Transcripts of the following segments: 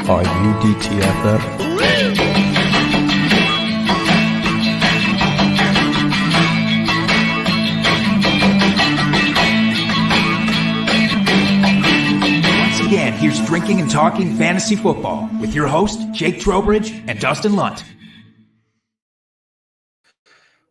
Are you DTFF? Once again, here's Drinking and Talking Fantasy Football with your host, Jake Trowbridge and Dustin Lunt.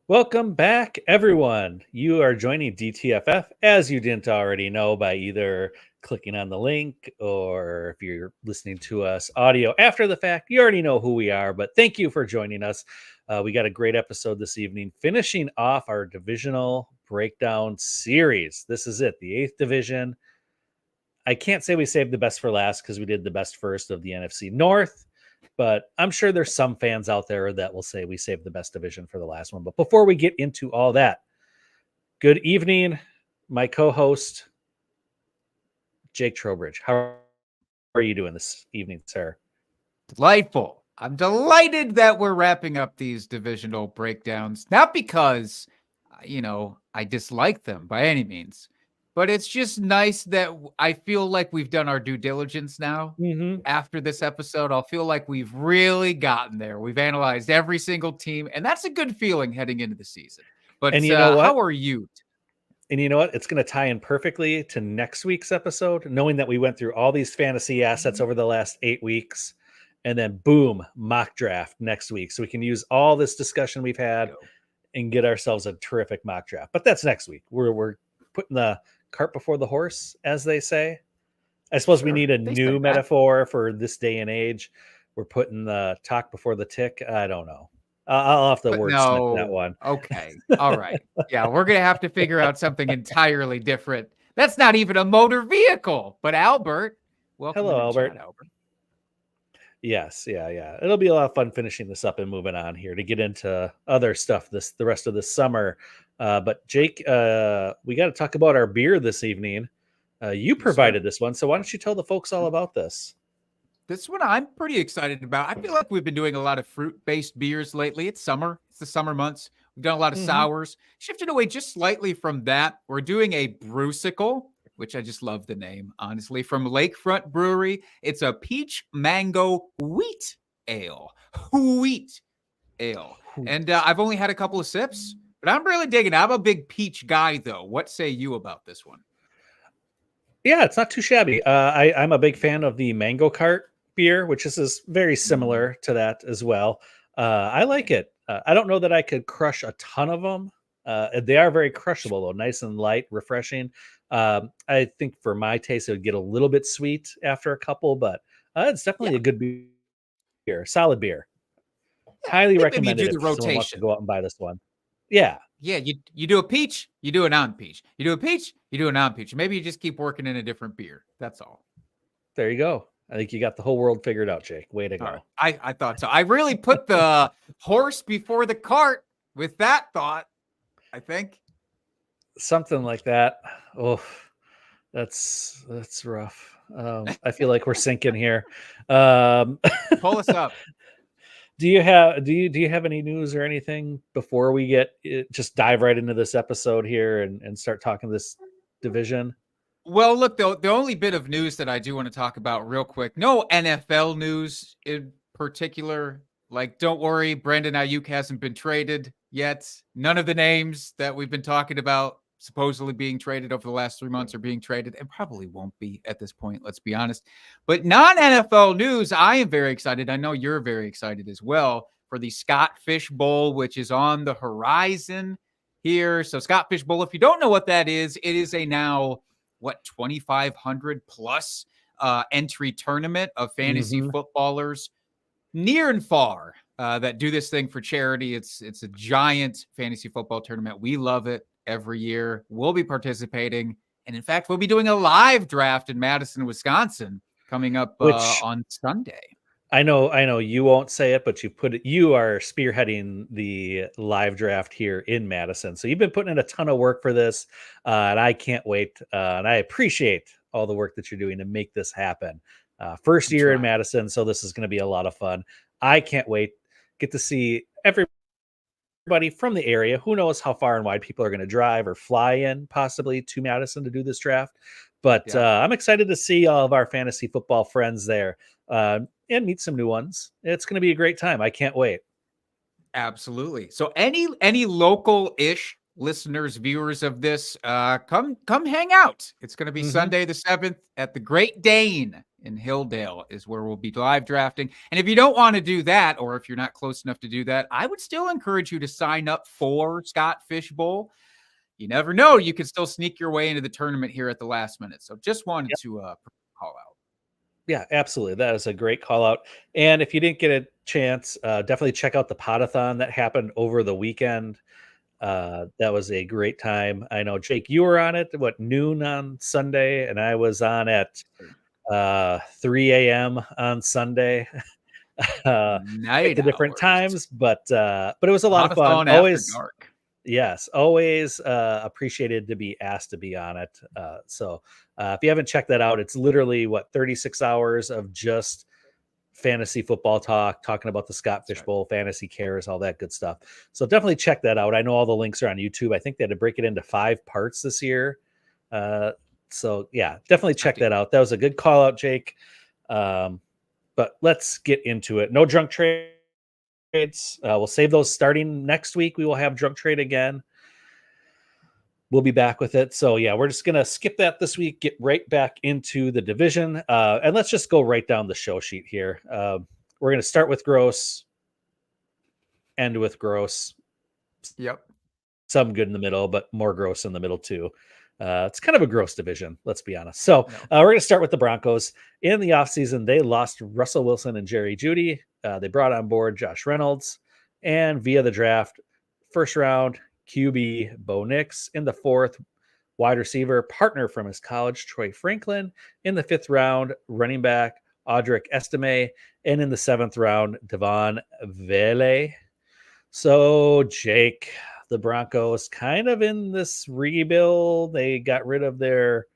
Welcome back, everyone. You are joining DTFF, as you didn't already know, by either clicking on the link or if you're listening to us audio after the fact, you already know who we are, but thank you for joining us. We got a great episode this evening, finishing off our divisional breakdown series. This is it, the 8th division. I can't say we saved the best for last because we did the best first of the NFC North, but I'm sure there's some fans out there that will say we saved the best division for the last one. But before we get into all that, good evening, my co-host, Jake Trowbridge. How are you doing this evening, sir? Delightful. I'm delighted that we're wrapping up these divisional breakdowns, not because, I dislike them by any means, but it's just nice that I feel like we've done our due diligence now. After this episode, I'll feel like we've really gotten there. We've analyzed every single team, and that's a good feeling heading into the season. But and you know what? How are you? And you know what? It's going to tie in perfectly to next week's episode, knowing that we went through all these fantasy assets over the last 8 weeks, and then boom, mock draft next week. So we can use all this discussion we've had and get ourselves a terrific mock draft. But that's next week. We're putting the cart before the horse, as they say. I suppose we need a new metaphor for this day and age. We're putting the talk before the tick. I don't know. I'll have to wordsmith that one. Okay. All right. Yeah, we're going to have to figure out something entirely different. That's not even a motor vehicle. But Albert, welcome. Hello, Albert. Chat, Albert. Yes. Yeah. It'll be a lot of fun finishing this up and moving on here to get into other stuff the rest of the summer. But Jake, we got to talk about our beer this evening. You provided this one, so why don't you tell the folks all about this? This one I'm pretty excited about. I feel like we've been doing a lot of fruit-based beers lately. It's summer. It's the summer months. We've done a lot of sours. Shifted away just slightly from that. We're doing a Brewsicle, which I just love the name, honestly, from Lakefront Brewery. It's a peach mango wheat ale. Wheat ale. And I've only had a couple of sips, but I'm really digging it. I'm a big peach guy, though. What say you about this one? Yeah, it's not too shabby. I'm a big fan of the Mango Cart beer, which is very similar to that as well. I like it. I don't know that I could crush a ton of them. They are very crushable, though. Nice and light, refreshing. I think for my taste, it would get a little bit sweet after a couple, but it's definitely a good beer. Solid beer. Highly recommended if someone wants to go out and buy this one. Yeah. Yeah, you do a peach, you do a non-peach. You do a peach, you do a non-peach. Maybe you just keep working in a different beer. That's all. There you go. I think you got the whole world figured out, Jake. Way to go. Right. I thought so. I really put the horse before the cart with that thought, I think. Something like that. Oh, that's rough. I feel like we're sinking here. Pull us up. Do you have any news or anything before we just dive right into this episode here and start talking this division? Well, look, the only bit of news that I do want to talk about real quick, no NFL news in particular. Like, don't worry, Brandon Ayuk hasn't been traded yet. None of the names that we've been talking about supposedly being traded over the last 3 months are being traded, and probably won't be at this point, let's be honest. But non-NFL news, I am very excited. I know you're very excited as well for the Scott Fish Bowl, which is on the horizon here. So Scott Fish Bowl, if you don't know what that is, it is a now, 2,500 plus entry tournament of fantasy footballers near and far that do this thing for charity. It's a giant fantasy football tournament. We love it. Every year we'll be participating, and in fact we'll be doing a live draft in Madison, Wisconsin coming up on Sunday. I know you won't say it, but you are spearheading the live draft here in Madison, so you've been putting in a ton of work for this, and I can't wait, and I appreciate all the work that you're doing to make this happen. First year in Madison, so this is going to be a lot of fun. I can't wait. Get to see everybody from the area. Who knows how far and wide people are going to drive or fly in possibly to Madison to do this draft. But Yeah. I'm excited to see all of our fantasy football friends there and meet some new ones. It's going to be a great time. I can't wait. Absolutely. So any local-ish listeners, viewers of this, come hang out. It's going to be Mhm. Sunday the 7th at the Great Dane in Hilldale is where we'll be live drafting. And if you don't want to do that, or if you're not close enough to do that, I would still encourage you to sign up for Scott Fish Bowl. You never know, you can still sneak your way into the tournament here at the last minute. So just wanted to call out. Yeah, absolutely. That is a great call out. And if you didn't get a chance, definitely check out the potathon that happened over the weekend. That was a great time. I know, Jake, you were on it, what, noon on Sunday, and I was on at 3 a.m. on Sunday. Picked Night the different hours. times, but it was a lot of fun. Potathon after Always, dark. yes, always appreciated to be asked to be on it. So if you haven't checked that out, it's literally 36 hours of just fantasy football talk, talking about the Scott Fish Bowl, fantasy cares, all that good stuff. So definitely check that out. I know all the links are on YouTube. I think they had to break it into 5 parts this year. So yeah, definitely check that out. That was a good call out, Jake. But let's get into it. No drunk trades. We'll save those starting next week. We will have drunk trade again. We'll be back with it. So yeah, we're just gonna skip that this week. Get right back into the division, and let's just go right down the show sheet here. We're gonna start with gross, end with gross. Yep. Some good in the middle, but more gross in the middle too. It's kind of a gross division, let's be honest. So we're going to start with the Broncos. In the offseason, they lost Russell Wilson and Jerry Jeudy. They brought on board Josh Reynolds. And via the draft, first round QB Bo Nix. In the 4th, wide receiver partner from his college, Troy Franklin. In the 5th round, running back Audric Estime. And in the 7th round, Devon Vele. So, Jake, the Broncos kind of in this rebuild. They got rid of their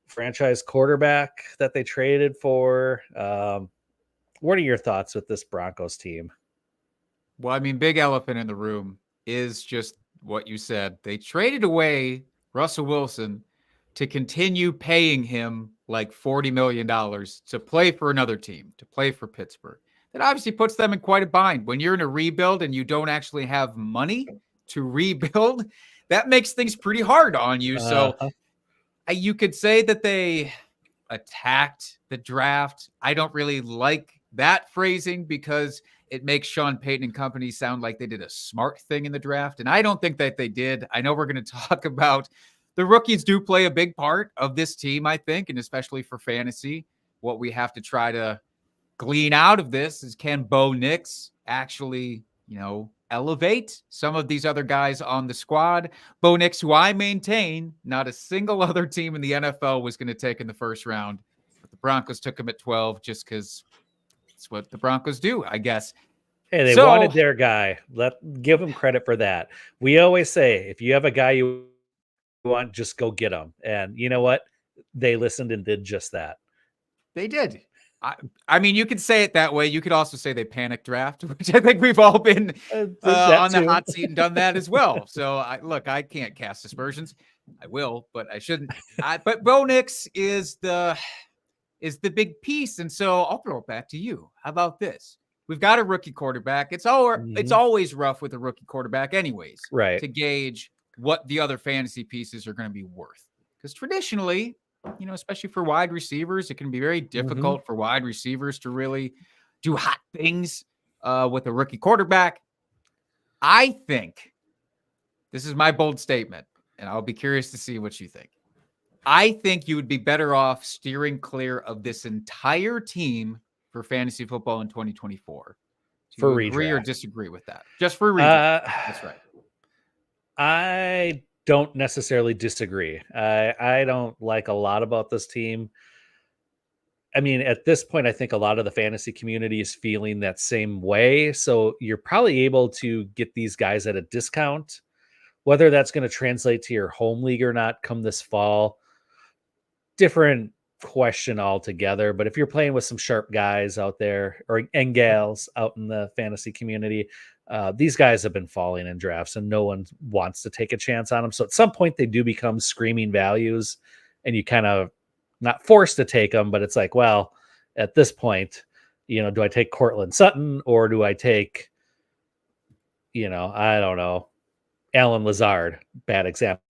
franchise quarterback that they traded for. What are your thoughts with this Broncos team? Well, I mean, big elephant in the room is just what you said. They traded away Russell Wilson to continue paying him like $40 million to play for another team, to play for Pittsburgh. That obviously puts them in quite a bind. When you're in a rebuild and you don't actually have money to rebuild, that makes things pretty hard on you. So you could say that they attacked the draft. I don't really like that phrasing because it makes Sean Payton and company sound like they did a smart thing in the draft. And I don't think that they did. I know we're going to talk about the rookies do play a big part of this team, I think, and especially for fantasy. What we have to try to glean out of this is, can Bo Nix actually, elevate some of these other guys on the squad? Bo Nix, who I maintain not a single other team in the NFL was going to take in the first round, but the Broncos took him at 12 just because it's what the Broncos do, I guess. Hey, they wanted their guy. Give them credit for that. We always say, if you have a guy you want, just go get him. And you know what? They listened and did just that. They did. I mean, you could say it that way. You could also say they panic draft, which I think we've all been on the hot seat and done that as well. So, I can't cast aspersions. I will, but I shouldn't. But Bo Nix is the big piece, and so I'll throw it back to you. How about this? We've got a rookie quarterback. It's always rough with a rookie quarterback, anyways, right? To gauge what the other fantasy pieces are going to be worth, because traditionally, especially for wide receivers, it can be very difficult for wide receivers to really do hot things with a rookie quarterback. I think this is my bold statement, and I'll be curious to see what you think. I think you would be better off steering clear of this entire team for fantasy football in 2024. Do you agree or disagree with that? Just for redraft. That's right. I don't necessarily disagree. I don't like a lot about this team. I mean, at this point, I think a lot of the fantasy community is feeling that same way. So you're probably able to get these guys at a discount. Whether that's going to translate to your home league or not come this fall, different question altogether. But if you're playing with some sharp guys out there and gals out in the fantasy community, these guys have been falling in drafts and no one wants to take a chance on them. So at some point they do become screaming values. and you kind of not forced to take them, but it's like, well, at this point, do I take Cortland Sutton or do I take, I don't know, Alan Lazard? Bad example,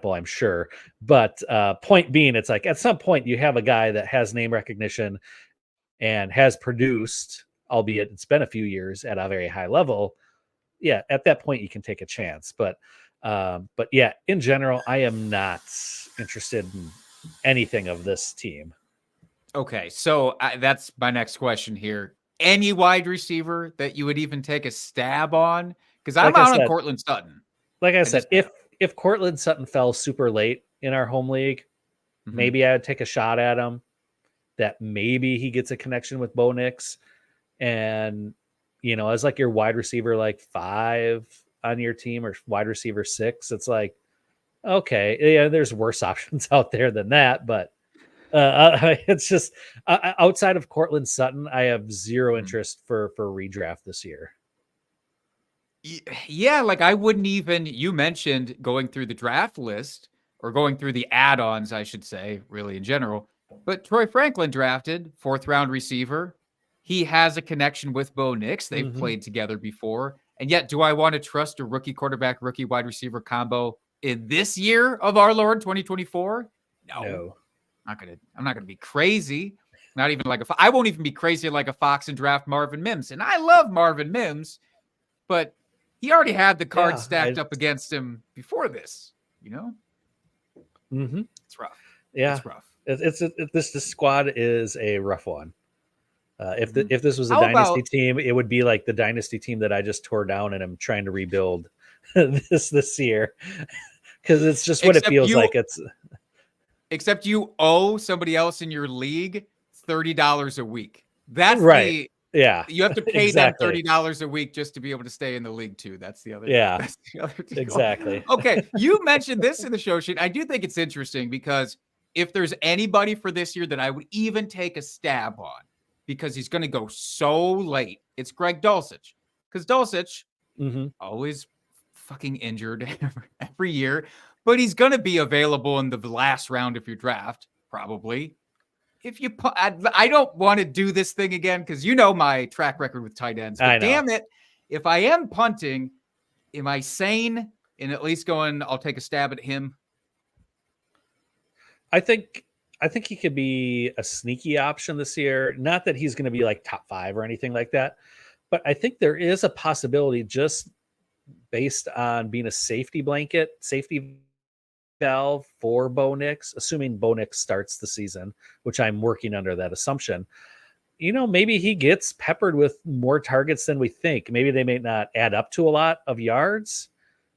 I'm sure. But point being, it's like at some point you have a guy that has name recognition and has produced, albeit it's been a few years, at a very high level. Yeah, at that point you can take a chance. But yeah, in general, I am not interested in anything of this team. Okay, so that's my next question here. Any wide receiver that you would even take a stab on? Because I'm out on Cortland Sutton. Like I said, if Cortland Sutton fell super late in our home league, maybe I would take a shot at him. That maybe he gets a connection with Bo Nix, and as like your wide receiver like 5 on your team or wide receiver 6, it's like, okay, yeah, there's worse options out there than that, but it's just outside of Cortland Sutton, I have zero interest for redraft this year. Yeah, like I wouldn't even. You mentioned going through the draft list or going through the add-ons, I should say, really in general. But Troy Franklin drafted 4th round receiver. He has a connection with Bo Nix. They've played together before. And yet, do I want to trust a rookie quarterback, rookie wide receiver combo in this year of our Lord 2024? No. I'm not gonna be crazy. Not even like I won't even be crazy like a Fox and draft Marvin Mims. And I love Marvin Mims, but he already had the cards stacked up against him before this. It's rough. Yeah, it's rough. This squad is a rough one. If this was a dynasty team, it would be like the dynasty team that I just tore down and I'm trying to rebuild this year, because it's just what it feels like. Except you owe somebody else in your league $30 a week. That's right. Yeah, you have to pay them $30 a week just to be able to stay in the league too. That's the other. Yeah, that's the other deal. Exactly. Okay, you mentioned this in the show sheet. I do think it's interesting because if there's anybody for this year that I would even take a stab on, because he's going to go so late, it's Greg Dulcich. Because Dulcich always fucking injured every year, but he's going to be available in the last round of your draft probably. If you, I don't want to do this thing again because my track record with tight ends. But damn it, if I am punting, am I sane in at least going? I'll take a stab at him. I think he could be a sneaky option this year. Not that he's going to be like top 5 or anything like that, but I think there is a possibility just based on being a safety valve for Bo Nix, assuming Bo Nix starts the season, which I'm working under that assumption. Maybe he gets peppered with more targets than we think. Maybe they may not add up to a lot of yards,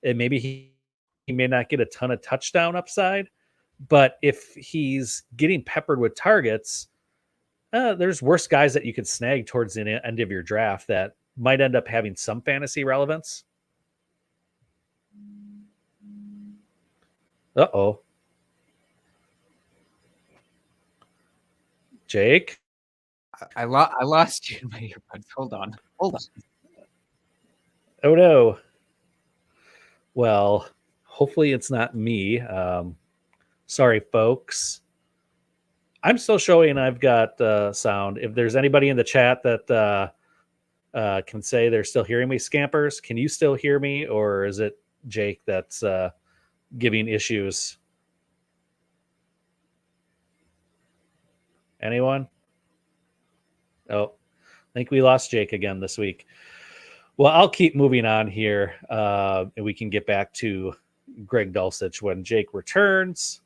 and maybe he may not get a ton of touchdown upside. But if he's getting peppered with targets, there's worse guys that you could snag towards the end of your draft that might end up having some fantasy relevance. Uh-oh. Jake? I lost you in my earbuds. Hold on. Oh, no. Well, hopefully it's not me. Sorry, folks. I'm still showing I've got sound. If there's anybody in the chat that can say they're still hearing me, Scampers, can you still hear me? Or is it Jake that's giving issues? Anyone? Oh, I think we lost Jake again this week. Well, I'll keep moving on here, and we can get back to Greg Dulcich when Jake returns.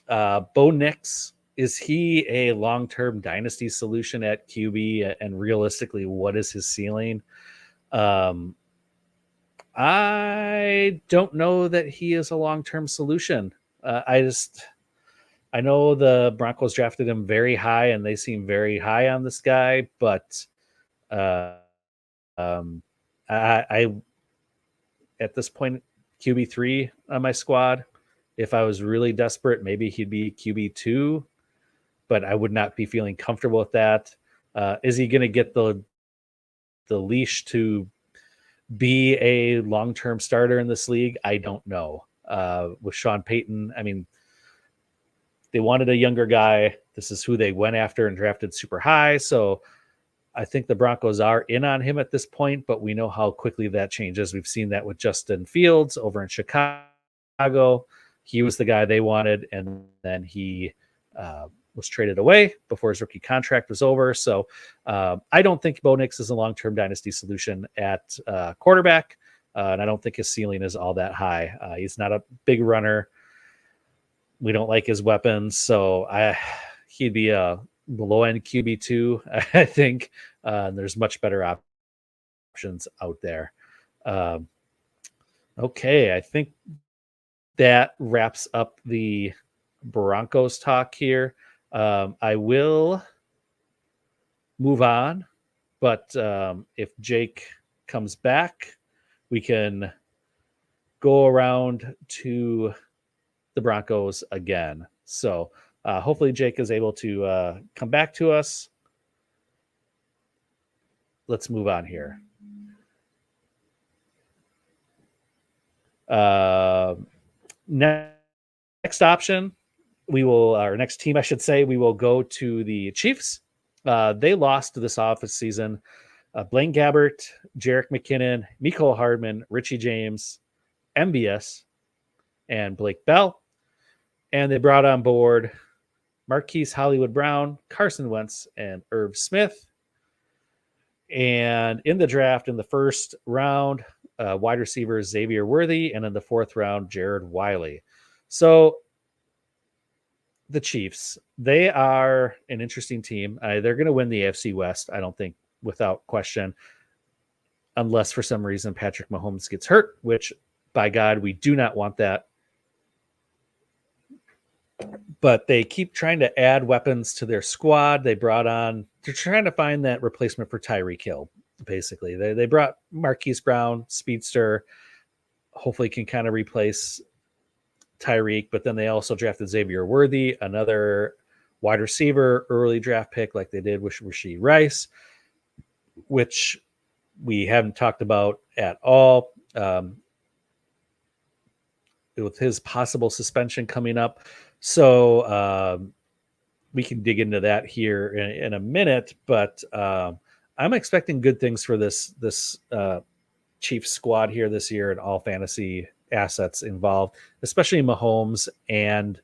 Bo Nix, is he a long-term dynasty solution at QB? And realistically, what is his ceiling? I don't know that he is a long-term solution. I know the Broncos drafted him very high, and they seem very high on this guy. But I at this point, QB3 on my squad. If I was really desperate, maybe he'd be QB2, but I would not be feeling comfortable with that. Is he going to get the leash to be a long-term starter in this league? I don't know. With Sean Payton, I mean, they wanted a younger guy. This is who they went after and drafted super high. So I think the Broncos are in on him at this point, but we know how quickly that changes. We've seen that with Justin Fields over in Chicago. He was the guy they wanted, and then he was traded away before his rookie contract was over. So I don't think Bo Nix is a long-term dynasty solution at quarterback, and I don't think his ceiling is all that high. He's not a big runner. We don't like his weapons, so he'd be a low-end QB2, I think. There's much better options out there. Okay, I think that wraps up the Broncos talk here. I will move on, but if Jake comes back, we can go around to the Broncos again. So hopefully Jake is able to come back to us. Let's move on here. Next option, our next team, I should say, we will go to the Chiefs. They lost this office season. Blaine Gabbert, Jerick McKinnon, Mecole Hardman, Richie James, MBS, and Blake Bell. And they brought on board Marquise Hollywood Brown, Carson Wentz, and Irv Smith. And in the draft, in the first round, wide receiver Xavier Worthy, and in the fourth round, Jared Wiley. So the Chiefs, they are an interesting team. They're going to win the AFC West, I don't think, without question, unless for some reason Patrick Mahomes gets hurt, which, by God, we do not want that. But they keep trying to add weapons to their squad. They're trying to find that replacement for Tyreek Hill, basically. They brought Marquise Brown, speedster, hopefully can kind of replace Tyreek, but then they also drafted Xavier Worthy, another wide receiver, early draft pick like they did with Rashee Rice, which we haven't talked about at all. With his possible suspension coming up. So we can dig into that here in a minute, but I'm expecting good things for this Chiefs squad here this year and all fantasy assets involved, especially Mahomes and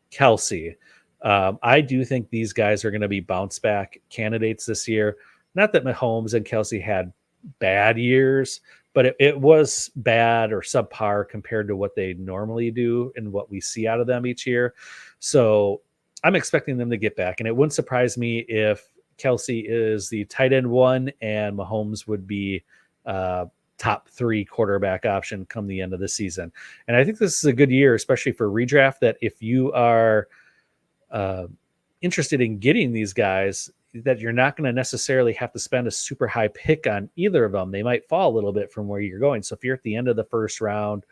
Kelsey. I do think these guys are going to be bounce back candidates this year. Not that Mahomes and Kelsey had bad years, but it was bad or subpar compared to what they normally do and what we see out of them each year. So I'm expecting them to get back. And it wouldn't surprise me if Kelsey is the tight end one and Mahomes would be top 3 quarterback option come the end of the season. And I think this is a good year, especially for redraft, that if you are interested in getting these guys, that you're not going to necessarily have to spend a super high pick on either of them. They might fall a little bit from where you're going. So if you're at the end of the first round,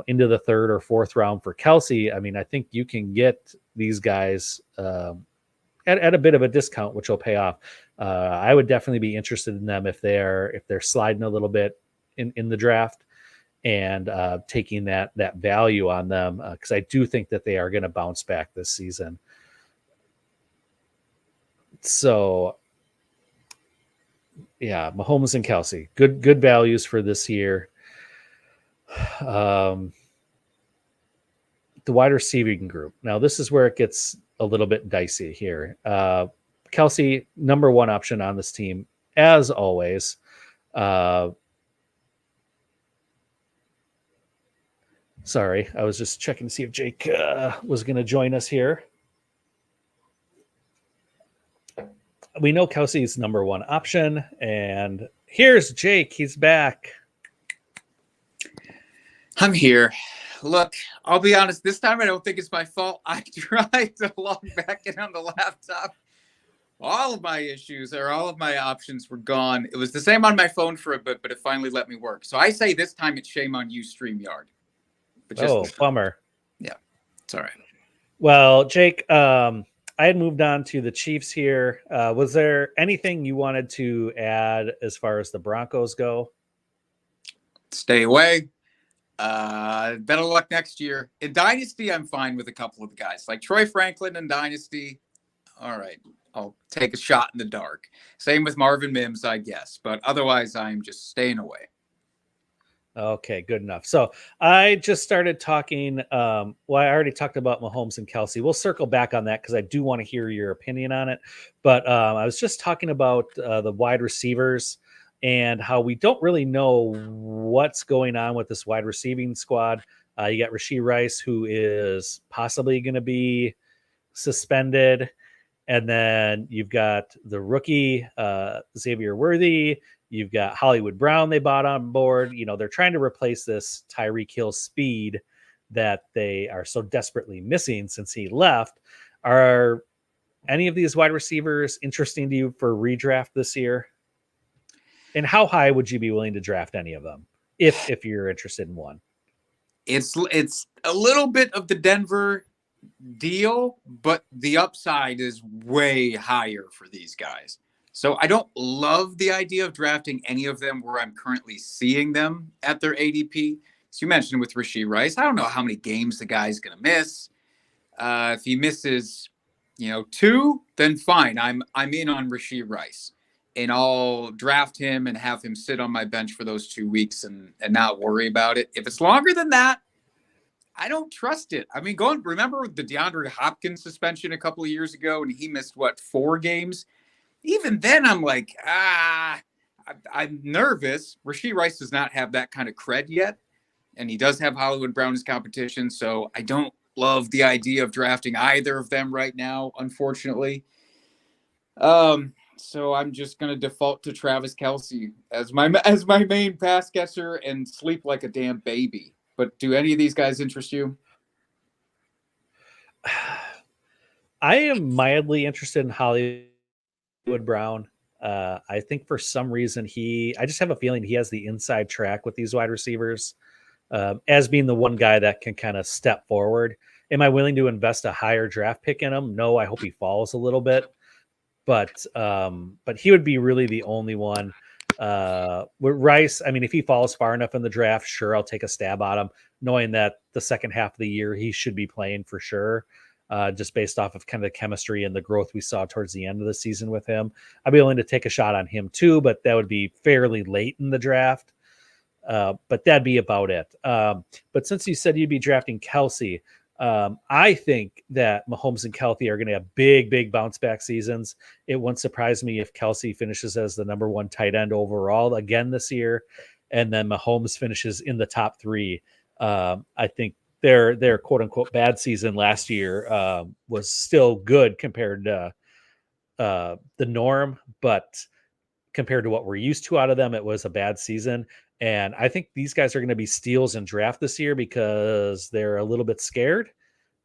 into the third or fourth round for Kelsey, I mean, I think you can get these guys at a bit of a discount, which will pay off. I would definitely be interested in them if they're sliding a little bit in the draft and taking that value on them, because I do think that they are going to bounce back this season. So, yeah, Mahomes and Kelsey, good values for this year. The wide receiving group. Now, this is where it gets a little bit dicey here. Kelsey, number one option on this team, as always. Sorry, I was just checking to see if Jake was going to join us here. We know Kelsey's number one option, and here's Jake. He's back. I'm here. Look, I'll be honest. This time, I don't think it's my fault. I tried to log back in on the laptop. All of my issues or all of my options were gone. It was the same on my phone for a bit, but it finally let me work. So I say this time it's shame on you, StreamYard. But bummer. Yeah, it's all right. Well, Jake, I had moved on to the Chiefs here. Was there anything you wanted to add as far as the Broncos go? Stay away. Better luck next year. In Dynasty, I'm fine with a couple of the guys. Like Troy Franklin in Dynasty, all right, I'll take a shot in the dark. Same with Marvin Mims, I guess. But otherwise, I'm just staying away. Okay, good enough. So I just started talking. I already talked about Mahomes and Kelsey. We'll circle back on that because I do want to hear your opinion on it. But I was just talking about the wide receivers and how we don't really know what's going on with this wide receiving squad. You got Rashee Rice, who is possibly going to be suspended. And then you've got the rookie, Xavier Worthy. You've got Hollywood Brown they bought on board. They're trying to replace this Tyreek Hill speed that they are so desperately missing since he left. Are any of these wide receivers interesting to you for redraft this year? And how high would you be willing to draft any of them if you're interested in one? It's a little bit of the Denver deal, but the upside is way higher for these guys. So I don't love the idea of drafting any of them where I'm currently seeing them at their ADP. So you mentioned with Rashee Rice, I don't know how many games the guy's going to miss. If he misses, 2, then fine. I'm in on Rashee Rice, and I'll draft him and have him sit on my bench for those 2 weeks and not worry about it. If it's longer than that, I don't trust it. I mean, remember the DeAndre Hopkins suspension a couple of years ago, and he missed 4 games? Even then, I'm like, I'm nervous. Rashee Rice does not have that kind of cred yet, and he does have Hollywood Brown as competition, so I don't love the idea of drafting either of them right now, unfortunately. So I'm just going to default to Travis Kelce as my main pass catcher and sleep like a damn baby. But do any of these guys interest you? I am mildly interested in Hollywood Brown. I think for some reason I just have a feeling he has the inside track with these wide receivers as being the one guy that can kind of step forward. Am I willing to invest a higher draft pick in him? No, I hope he falls a little bit, but he would be really the only one. With Rice, I mean, if he falls far enough in the draft, sure, I'll take a stab at him, knowing that the second half of the year he should be playing for sure. Just based off of kind of the chemistry and the growth we saw towards the end of the season with him. I'd be willing to take a shot on him too, but that would be fairly late in the draft. But that'd be about it. But since you said you'd be drafting Kelsey, I think that Mahomes and Kelsey are going to have big bounce back seasons. It wouldn't surprise me if Kelsey finishes as the number 1 tight end overall again this year, and then Mahomes finishes in the top 3. I think their quote unquote bad season last year was still good compared to the norm, but compared to what we're used to out of them, it was a bad season. And I think these guys are going to be steals in draft this year because they're a little bit scared.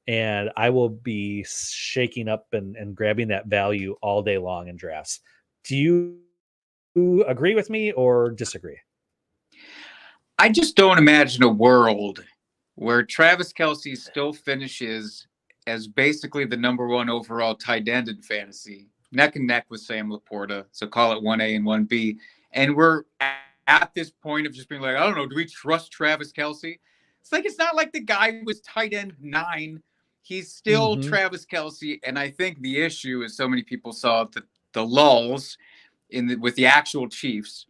And I will be shaking up and grabbing that value all day long in drafts. Do you agree with me or disagree? I just don't imagine a world where Travis Kelce still finishes as basically the number 1 overall tight end in fantasy, neck and neck with Sam Laporta. So call it 1A and 1B. And we're at this point of just being like, I don't know, do we trust Travis Kelce? It's not like the guy was tight end 9. He's still Travis Kelce. And I think the issue is so many people saw the lulls with the actual Chiefs.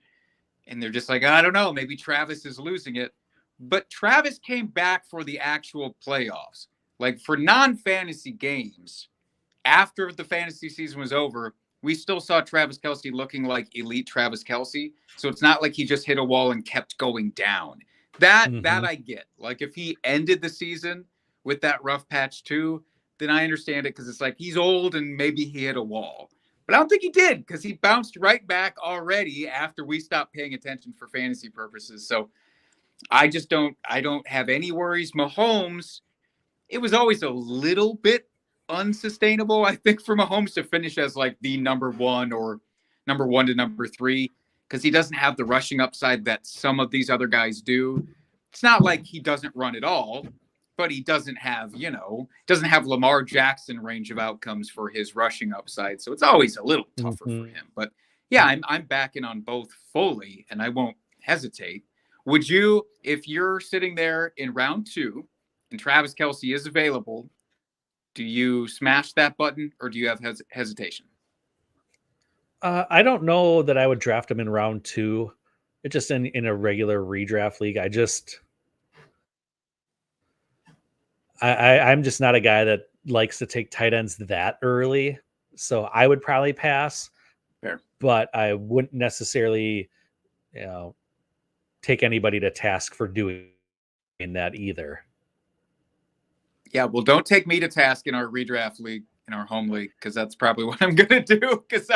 And they're just like, I don't know, maybe Travis is losing it. But Travis came back for the actual playoffs. Like for non-fantasy games, after the fantasy season was over, we still saw Travis Kelce looking like elite Travis Kelce. So it's not like he just hit a wall and kept going down. That I get. Like if he ended the season with that rough patch too, then I understand it because it's like he's old and maybe he hit a wall. But I don't think he did because he bounced right back already after we stopped paying attention for fantasy purposes. So I don't have any worries. Mahomes, it was always a little bit unsustainable, I think, for Mahomes to finish as like the number 1 or number 1 to number 3 because he doesn't have the rushing upside that some of these other guys do. It's not like he doesn't run at all, but he doesn't have Lamar Jackson range of outcomes for his rushing upside. So it's always a little tougher for him. But yeah, I'm backing on both fully, and I won't hesitate. Would you, if you're sitting there in round 2 and Travis Kelce is available, do you smash that button or do you have hesitation? I don't know that I would draft him in round 2. It just in a regular redraft league. I'm just not a guy that likes to take tight ends that early. So I would probably pass. Fair. But I wouldn't necessarily, take anybody to task for doing that either. Yeah, well, don't take me to task in our redraft league, in our home league, because that's probably what I'm going to do, because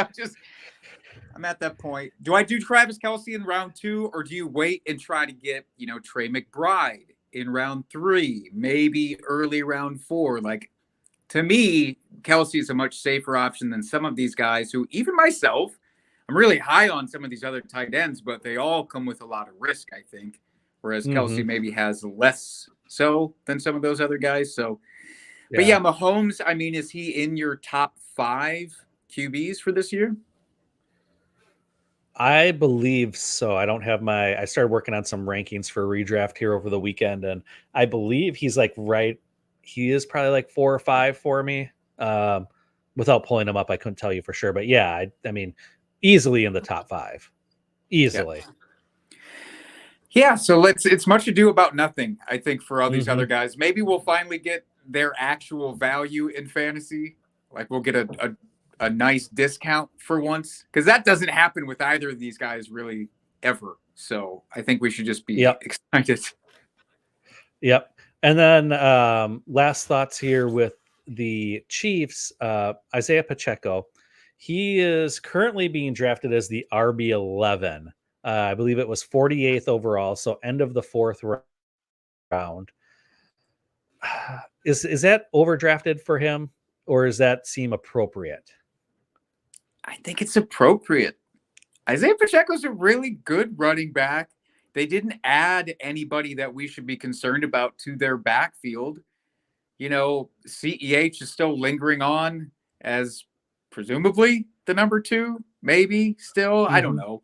I'm at that point. Do I do Travis Kelce in round 2, or do you wait and try to get, Trey McBride in round 3, maybe early round 4? Like, to me, Kelce is a much safer option than some of these guys who, even myself, I'm really high on some of these other tight ends, but they all come with a lot of risk, I think. Whereas Kelce maybe has less so than some of those other guys. So, but yeah, Mahomes, I mean, is he in your top 5 QBs for this year? I believe so. I started working on some rankings for redraft here over the weekend, and I believe he is probably like 4 or 5 for me. Without pulling him up, I couldn't tell you for sure, but yeah, I mean, easily in the top 5. Easily. Yeah, so it's much ado about nothing, I think, for all these other guys. Maybe we'll finally get their actual value in fantasy. Like we'll get a nice discount for once, because that doesn't happen with either of these guys really ever. So I think we should just be excited. Yep. And then last thoughts here with the Chiefs, Isaiah Pacheco. He is currently being drafted as the RB11. I believe it was 48th overall, so end of the 4th round. Is that overdrafted for him, or does that seem appropriate? I think it's appropriate. Isaiah Pacheco's a really good running back. They didn't add anybody that we should be concerned about to their backfield. CEH is still lingering on as presumably the number 2, maybe still. I don't know.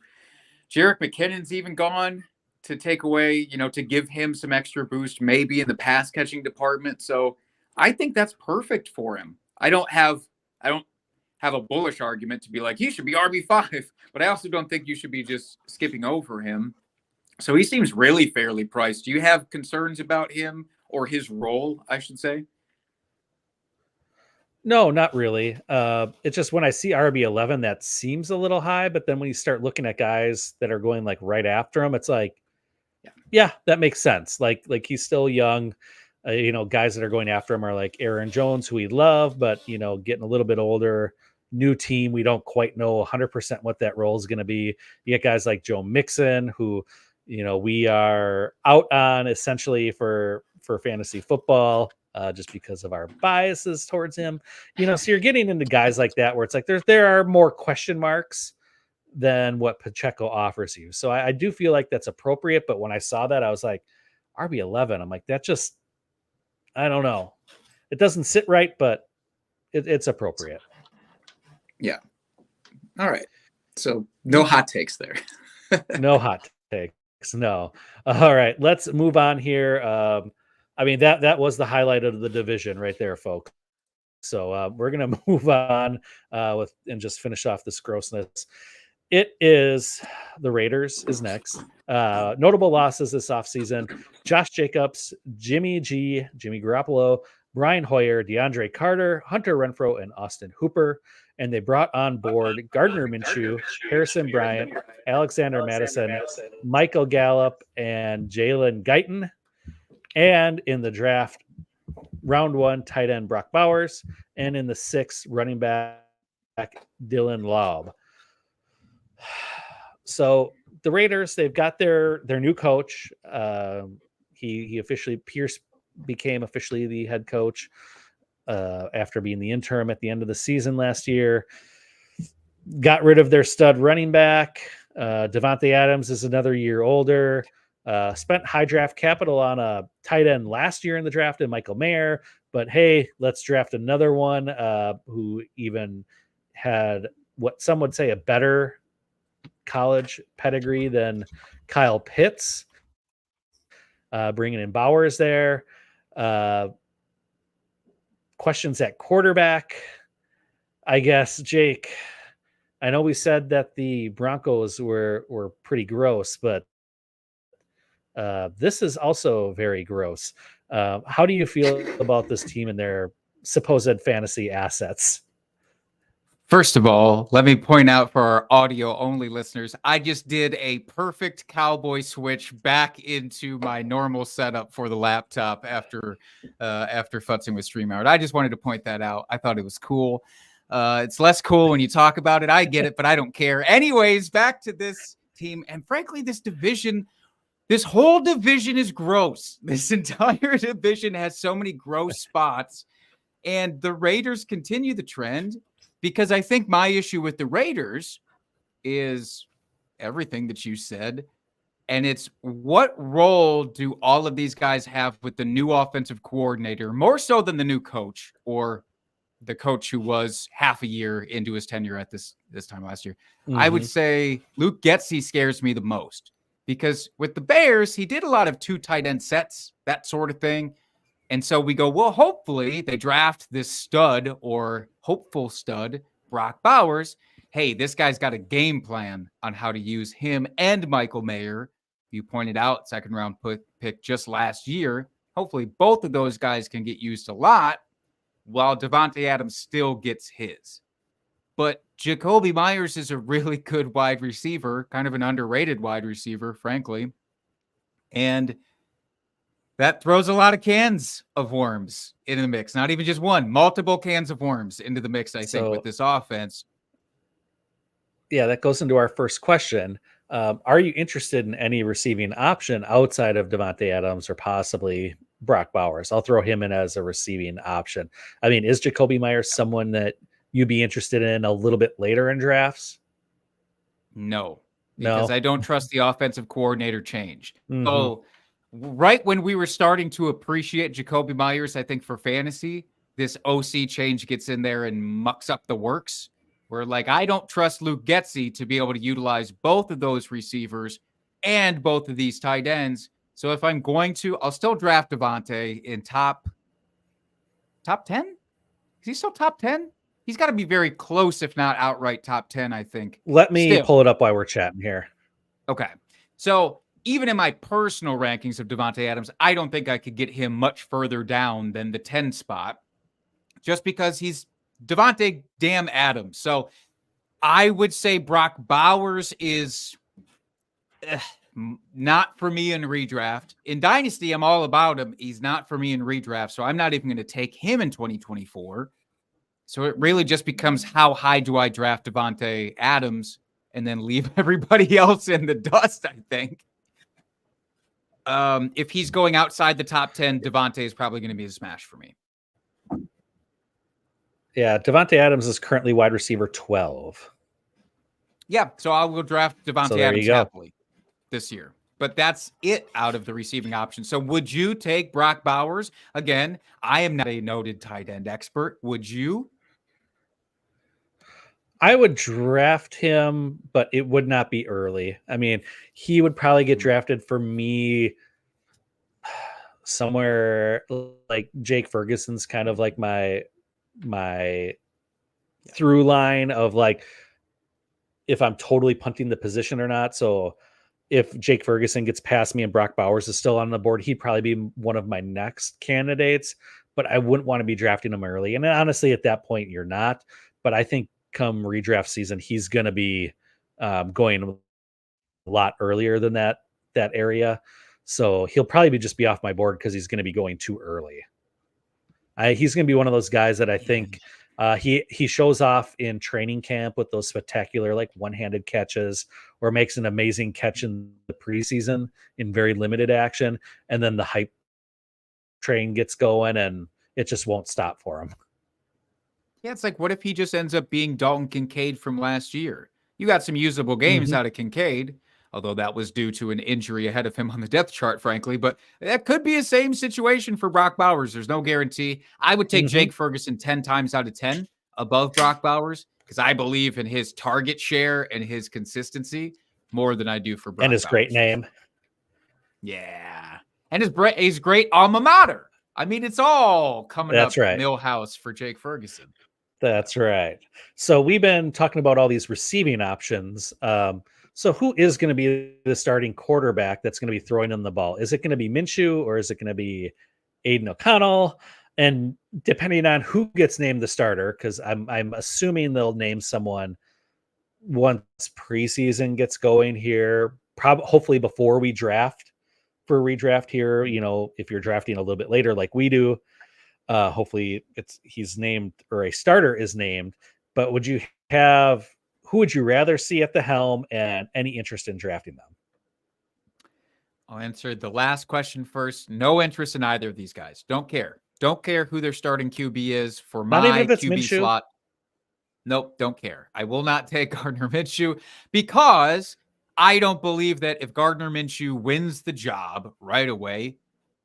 Jerick McKinnon's even gone to take away, to give him some extra boost, maybe in the pass catching department. So I think that's perfect for him. I don't have a bullish argument to be like, he should be RB5, but I also don't think you should be just skipping over him. So he seems really fairly priced. Do you have concerns about him or his role, I should say? No, not really. It's just when I see RB11, that seems a little high. But then when you start looking at guys that are going like right after him, it's like, yeah, that makes sense. Like he's still young. Guys that are going after him are like Aaron Jones, who we love, but getting a little bit older. New team, we don't quite know 100% what that role is going to be. You get guys like Joe Mixon, who we are out on essentially for fantasy football. Just because of our biases towards him, so you're getting into guys like that where it's like there are more question marks than what Pacheco offers you. So I do feel like that's appropriate. But when I saw that, I was like, RB11. I'm like, that just, I don't know. It doesn't sit right, but it's appropriate. Yeah. All right. So no hot takes there. No hot takes. No. All right. Let's move on here. I mean, that was the highlight of the division right there, folks. So we're going to move on and just finish off this grossness. It is the Raiders is next. Notable losses this offseason: Josh Jacobs, Jimmy Garoppolo, Brian Hoyer, DeAndre Carter, Hunter Renfrow, and Austin Hooper. And they brought on board Gardner Minshew, Harrison Bryant, Alexander Madison, Michael Gallup, and Jalen Guyton. And in the draft, round 1, tight end Brock Bowers, and in the 6th, running back Dylan Laub. So the Raiders, they've got their new coach. Pierce became officially the head coach after being the interim at the end of the season last year. Got rid of their stud running back. Devontae Adams is another year older. Spent high draft capital on a tight end last year in the draft and Michael Mayer, but hey, let's draft another one who even had what some would say a better college pedigree than Kyle Pitts. bringing in Bowers there. Questions at quarterback. I guess, Jake, I know we said that the Broncos were pretty gross, but this is also very gross. How do you feel about this team and their supposed fantasy assets? First of all, let me point out for our audio only listeners, I just did a perfect cowboy switch back into my normal setup for the laptop after futzing with StreamYard. I just wanted to point that out. I thought it was cool. It's less cool when you talk about it. I get it, but I don't care. Anyways, back to this team. And frankly, this division, this whole division is gross. This entire division has so many gross spots. And the Raiders continue the trend. Because I think my issue with the Raiders is everything that you said. And it's what role do all of these guys have with the new offensive coordinator, more so than the new coach or the coach who was half a year into his tenure at this time last year. I would say Luke Getsy scares me the most because with the Bears, he did a lot of 2 tight end sets, that sort of thing. And so we go, well, hopefully they draft this stud or hopeful stud, Brock Bowers. Hey, this guy's got a game plan on how to use him and Michael Mayer. You pointed out, second round pick just last year. Hopefully both of those guys can get used a lot while Davante Adams still gets his. But Jacoby Myers is a really good wide receiver, kind of an underrated wide receiver, frankly. And that throws a lot of cans of worms into the mix. Not even just one, multiple cans of worms into the mix, I think, with this offense. Yeah, that goes into our first question. Are you interested in any receiving option outside of Davante Adams or possibly Brock Bowers? I'll throw him in as a receiving option. I mean, is Jacoby Myers someone that you'd be interested in a little bit later in drafts? No, because I don't trust the offensive coordinator change. So right when we were starting to appreciate Jacoby Myers, I think for fantasy, this OC change gets in there and mucks up the works. Where like, I don't trust Luke Getsy to be able to utilize both of those receivers and both of these tight ends. So if I'm going to, I'll still draft Davante in top 10. Is he still top 10? He's got to be very close, if not outright top 10, I think. Let me pull it up while we're chatting here. Okay. So even in my personal rankings of Davante Adams, I don't think I could get him much further down than the 10 spot just because he's Davante damn Adams. So I would say Brock Bowers is not for me in redraft. In Dynasty, I'm all about him. He's not for me in redraft, so I'm not even going to take him in 2024. So it really just becomes how high do I draft Davante Adams and then leave everybody else in the dust, I think. If he's going outside the top 10, Davante is probably going to be a smash for me. Yeah, Davante Adams is currently wide receiver 12. Yeah, so I will draft Davante Adams happily this year. But that's it out of the receiving option. So would you take Brock Bowers? Again, I am not a noted tight end expert. Would you? I would draft him, but it would not be early. I mean, he would probably get drafted for me somewhere like Jake Ferguson's kind of like my through line of like if I'm totally punting the position or not. So if Jake Ferguson gets past me and Brock Bowers is still on the board, he'd probably be one of my next candidates, but I wouldn't want to be drafting him early. And honestly, at that point, you're not. But I think come redraft season, he's going to be going a lot earlier than that area. So he'll probably just be off my board because he's going to be going too early. He's going to be one of those guys that I think he shows off in training camp with those spectacular like one-handed catches or makes an amazing catch in the preseason in very limited action. And then the hype train gets going and it just won't stop for him. Yeah, it's like, what if he just ends up being Dalton Kincaid from last year? You got some usable games out of Kincaid, although that was due to an injury ahead of him on the depth chart, frankly. But that could be the same situation for Brock Bowers. There's no guarantee. I would take Jake Ferguson 10 times out of 10 above Brock Bowers because I believe in his target share and his consistency more than I do for Brock and his Bowers. Great name. Yeah. and his great alma mater. I mean, it's all coming That's up right. Millhouse for Jake Ferguson. That's right. So we've been talking about all these receiving options. So who is going to be the starting quarterback that's going to be throwing in the ball? Is it going to be Minshew or is it going to be Aiden O'Connell? And depending on who gets named the starter, because I'm assuming they'll name someone once preseason gets going here, hopefully before we draft for redraft here. You know, if you're drafting a little bit later, like we do, hopefully he's named or a starter is named. But who would you rather see at the helm and any interest in drafting them? I'll answer the last question first. No interest in either of these guys. Don't care. Don't care who their starting QB is for Not even my if it's QB Minshew? slot. Nope, don't care. I will not take Gardner Minshew because I don't believe that if Gardner Minshew wins the job right away,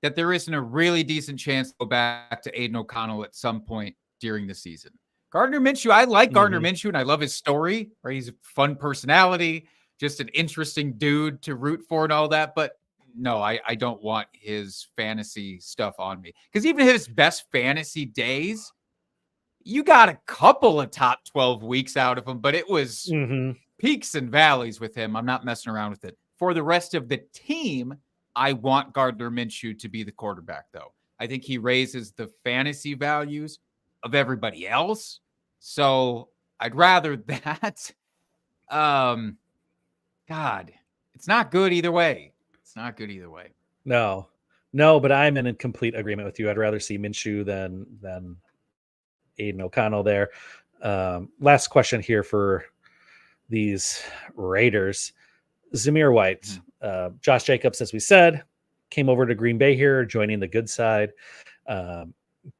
that there isn't a really decent chance to go back to Aiden O'Connell at some point during the season. Gardner Minshew, I like Gardner Minshew and I love his story. Right? He's a fun personality, just an interesting dude to root for and all that. But no, I don't want his fantasy stuff on me because even his best fantasy days, you got a couple of top 12 weeks out of him, but it was peaks and valleys with him. I'm not messing around with it. For the rest of the team, I want Gardner Minshew to be the quarterback, though. I think he raises the fantasy values of everybody else. So I'd rather that. God, it's not good either way. It's not good either way. No, but I'm in complete agreement with you. I'd rather see Minshew than Aiden O'Connell there. Last question here for these Raiders. Zamir White, Josh Jacobs, as we said, came over to Green Bay here, joining the good side. Do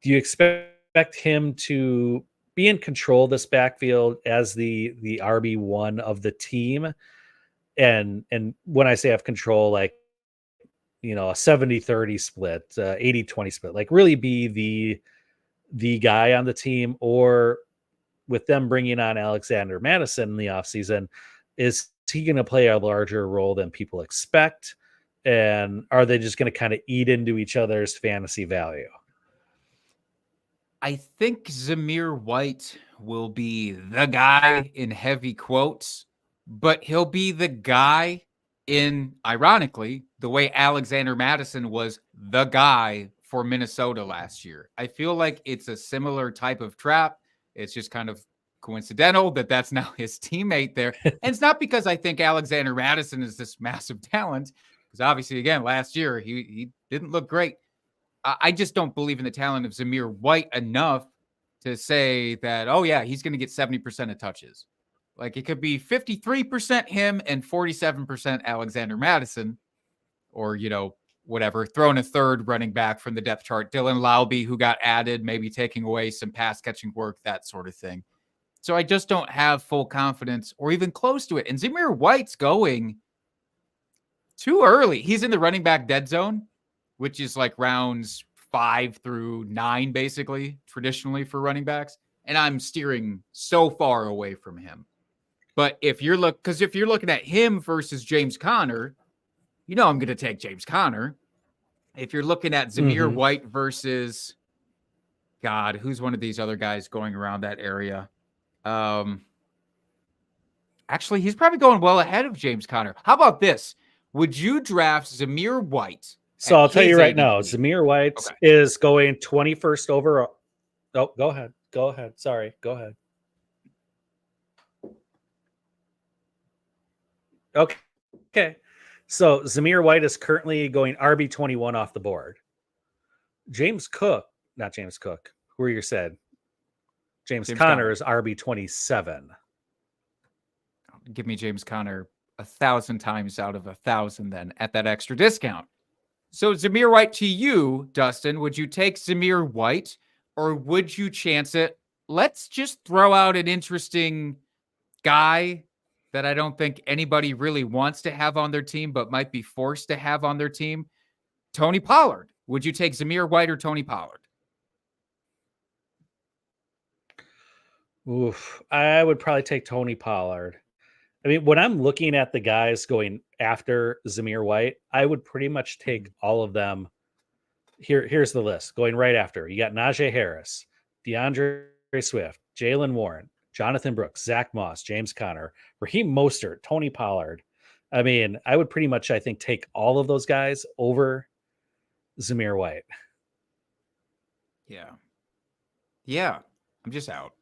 you expect him to be in control of this backfield as the RB1 of the team? And when I say have control, like, you know, a 70-30 split, 80-20 split, like really be the guy on the team, or with them bringing on Alexander Madison in the offseason, is he going to play a larger role than people expect? And are they just going to kind of eat into each other's fantasy value? I think Zamir White will be the guy in heavy quotes, but he'll be the guy in, ironically, the way Alexander Madison was the guy for Minnesota last year. I feel like it's a similar type of trap. It's just kind of coincidental that that's now his teammate there. And it's not because I think Alexander Madison is this massive talent, because obviously, again, last year he didn't look great. I just don't believe in the talent of Zamir White enough to say that, oh, yeah, he's going to get 70% of touches. Like, it could be 53% him and 47% Alexander Madison, or, you know, whatever, throwing a third running back from the depth chart, Dylan Laube, who got added, maybe taking away some pass catching work, that sort of thing. So I just don't have full confidence or even close to it. And Zamir White's going too early. He's in the running back dead zone, which is like rounds 5 through 9, basically, traditionally for running backs. And I'm steering so far away from him. But if you're looking at him versus James Conner, you know I'm going to take James Conner. If you're looking at Zamir White versus, God, who's one of these other guys going around that area? Actually, he's probably going well ahead of James Conner. How about this? Would you draft Zamir White? So I'll tell you right now, Zamir White is going 21st overall. Oh, go ahead. Sorry, go ahead. Okay. So Zamir White is currently going RB21 off the board. James Conner, who are you said? James Conner is RB27. Give me James Conner 1,000 times out of 1,000 then at that extra discount. So Zamir White to you, Dustin, would you take Zamir White or would you chance it? Let's just throw out an interesting guy that I don't think anybody really wants to have on their team, but might be forced to have on their team. Tony Pollard. Would you take Zamir White or Tony Pollard? Oof, I would probably take Tony Pollard. I mean, when I'm looking at the guys going after Zamir White, I would pretty much take all of them. Here's the list going right after. You got Najee Harris, DeAndre Swift, Jalen Warren, Jonathan Brooks, Zach Moss, James Conner, Raheem Mostert, Tony Pollard. I mean, I would pretty much, I think, take all of those guys over Zamir White. Yeah. Yeah. I'm just out.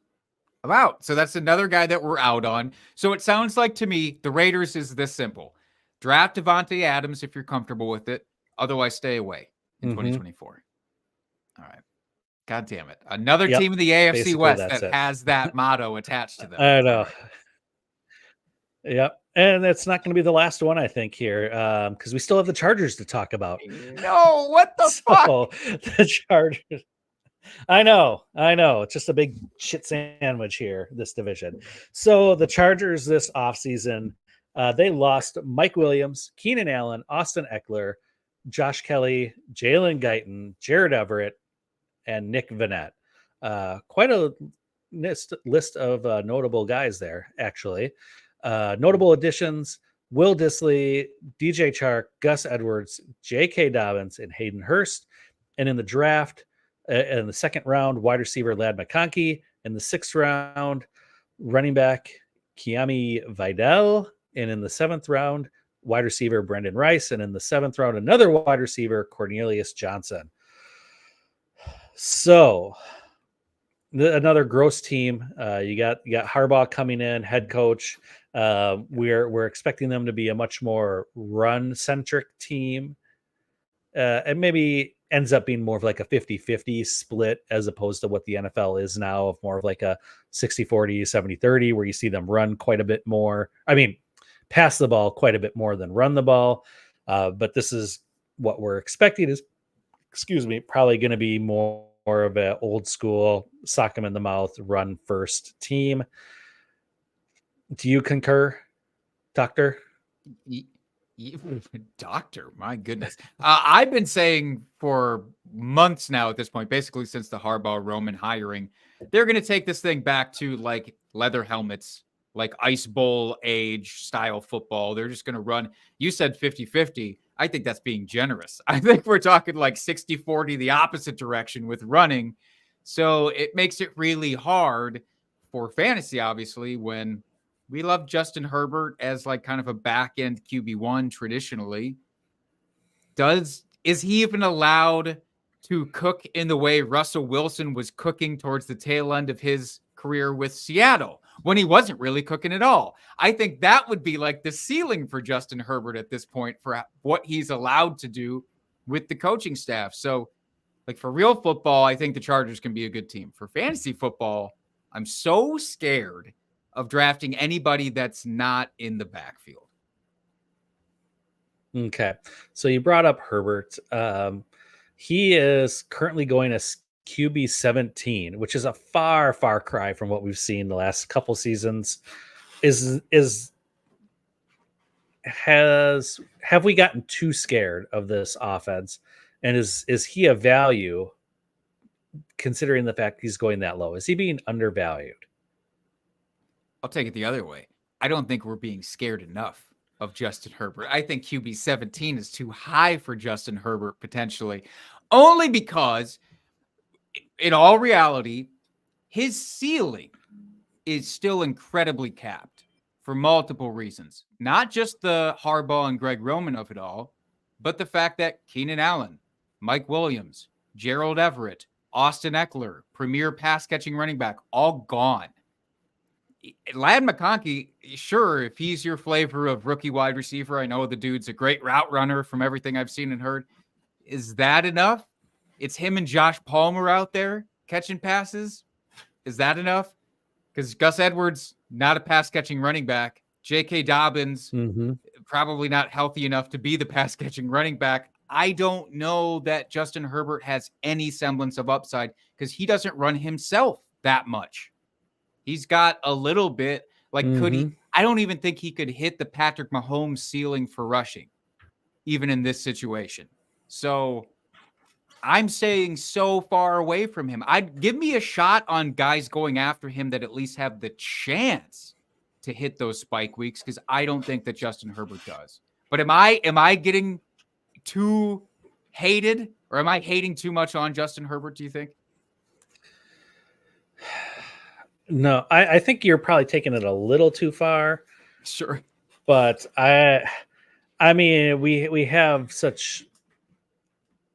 I'm out. So that's another guy that we're out on. So it sounds like to me, the Raiders is this simple. Draft Devontae Adams if you're comfortable with it. Otherwise, stay away in 2024. All right. God damn it. Another team in the AFC Basically, West that has that motto attached to them. I know. Right. Yep. And that's not going to be the last one, I think, here, because we still have the Chargers to talk about. No, what the fuck? The Chargers. I know. It's just a big shit sandwich here, this division. So the Chargers this offseason, they lost Mike Williams, Keenan Allen, Austin Eckler, Josh Kelly, Jalen Guyton, Jared Everett, and Nick Vannett. Quite a list of notable guys there, actually. Notable additions: Will Dissly, DJ Chark, Gus Edwards, J.K. Dobbins, and Hayden Hurst. And in the draft, in the second round, wide receiver Ladd McConkey. In the sixth round, running back Kiami Vidal. And in the seventh round, wide receiver Brendan Rice. And in the seventh round, another wide receiver, Cornelius Johnson. So another gross team. You got Harbaugh coming in, head coach. We're expecting them to be a much more run-centric team. And maybe ends up being more of like a 50-50 split as opposed to what the NFL is now, of more of like a 60-40, 70-30, where you see them run quite a bit more. I mean, pass the ball quite a bit more than run the ball. But this is what we're expecting is, probably going to be more of an old school, sock them in the mouth, run first team. Do you concur, Doctor? Doctor, my goodness. I've been saying for months now at this point, basically since the Harbaugh-Roman hiring, they're going to take this thing back to like leather helmets, like Ice Bowl age style football. They're just going to run. You said 50-50. I think that's being generous. I think we're talking like 60-40, the opposite direction with running. So it makes it really hard for fantasy, obviously, when we love Justin Herbert as like kind of a back end QB1 traditionally. Is he even allowed to cook in the way Russell Wilson was cooking towards the tail end of his career with Seattle, when he wasn't really cooking at all? I think that would be like the ceiling for Justin Herbert at this point for what he's allowed to do with the coaching staff. So like for real football, I think the Chargers can be a good team. For fantasy football, I'm so scared of drafting anybody that's not in the backfield. Okay. So you brought up Herbert. He is currently going as QB 17, which is a far cry from what we've seen the last couple seasons. Have we gotten too scared of this offense? And is he a value considering the fact he's going that low? Is he being undervalued? I'll take it the other way. I don't think we're being scared enough of Justin Herbert. I think QB 17 is too high for Justin Herbert potentially, only because in all reality, his ceiling is still incredibly capped for multiple reasons. Not just the Harbaugh and Greg Roman of it all, but the fact that Keenan Allen, Mike Williams, Gerald Everett, Austin Eckler, premier pass-catching running back, all gone. Ladd McConkey, sure, if he's your flavor of rookie wide receiver, I know the dude's a great route runner from everything I've seen and heard. Is that enough? It's him and Josh Palmer out there catching passes. Is that enough? Because Gus Edwards, not a pass-catching running back. J.K. Dobbins, probably not healthy enough to be the pass-catching running back. I don't know that Justin Herbert has any semblance of upside because he doesn't run himself that much. He's got a little bit. Like, could he? I don't even think he could hit the Patrick Mahomes ceiling for rushing, even in this situation. So I'm staying so far away from him. I'd give me a shot on guys going after him that at least have the chance to hit those spike weeks because I don't think that Justin Herbert does. But am I getting too hated, or am I hating too much on Justin Herbert, do you think? No, I think you're probably taking it a little too far. Sure. But I mean, we have such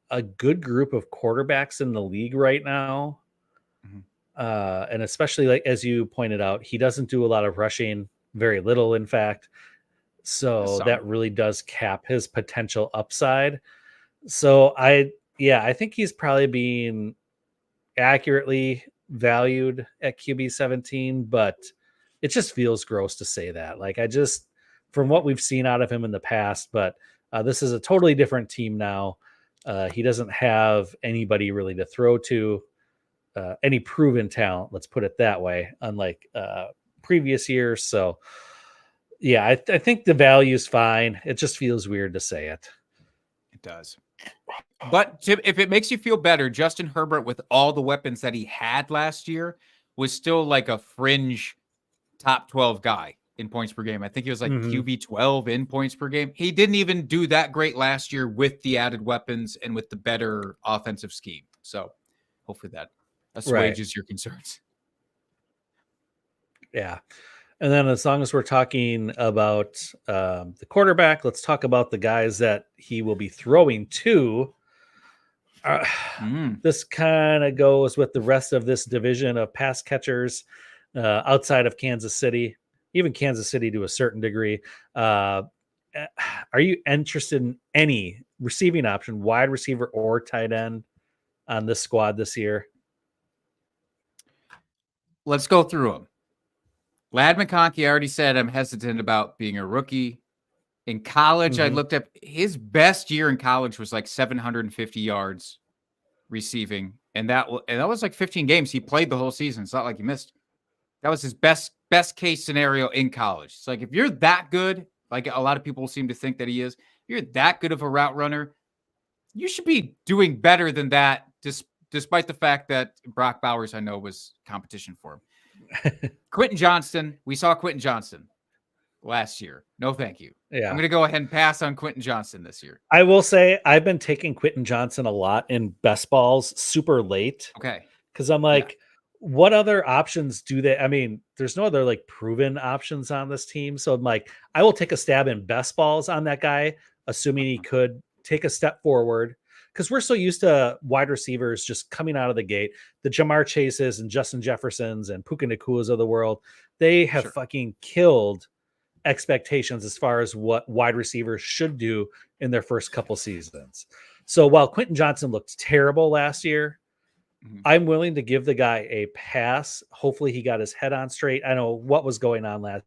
a good group of quarterbacks in the league right now. And especially, like, as you pointed out, he doesn't do a lot of rushing, very little, in fact. So that really does cap his potential upside. So I think he's probably being accurately valued at QB 17, but it just feels gross to say that. Like, from what we've seen out of him in the past, but this is a totally different team now. He doesn't have anybody really to throw to, any proven talent, let's put it that way, unlike previous years. So yeah, I think the value's fine. It just feels weird to say it. It does. But if it makes you feel better, Justin Herbert, with all the weapons that he had last year, was still like a fringe top 12 guy in points per game. I think he was like QB 12 in points per game. He didn't even do that great last year with the added weapons and with the better offensive scheme. So hopefully that assuages your concerns. Yeah. And then as long as we're talking about the quarterback, let's talk about the guys that he will be throwing to. This kind of goes with the rest of this division of pass catchers outside of Kansas City, even Kansas City to a certain degree. Are you interested in any receiving option, wide receiver or tight end, on this squad this year? Let's go through them. Ladd McConkey, I already said I'm hesitant about being a rookie. In college, I looked up his best year in college was like 750 yards receiving. And that was like 15 games. He played the whole season. It's not like he missed. That was his best case scenario in college. It's like, if you're that good, like a lot of people seem to think that he is, if you're that good of a route runner, you should be doing better than that, despite the fact that Brock Bowers, I know, was competition for him. Quentin Johnston, we saw Quentin Johnston last year. No, thank you. Yeah, I'm going to go ahead and pass on Quentin Johnston this year. I will say I've been taking Quentin Johnston a lot in best balls super late. Okay. Because I'm like, what other options do they? I mean, there's no other like proven options on this team. So I'm like, I will take a stab in best balls on that guy, assuming he could take a step forward. Because we're so used to wide receivers just coming out of the gate. The Jamar Chases and Justin Jeffersons and Puka Nakuas of the world, they have fucking killed expectations as far as what wide receivers should do in their first couple seasons. So while Quentin Johnston looked terrible last year, I'm willing to give the guy a pass. Hopefully he got his head on straight. I know what was going on last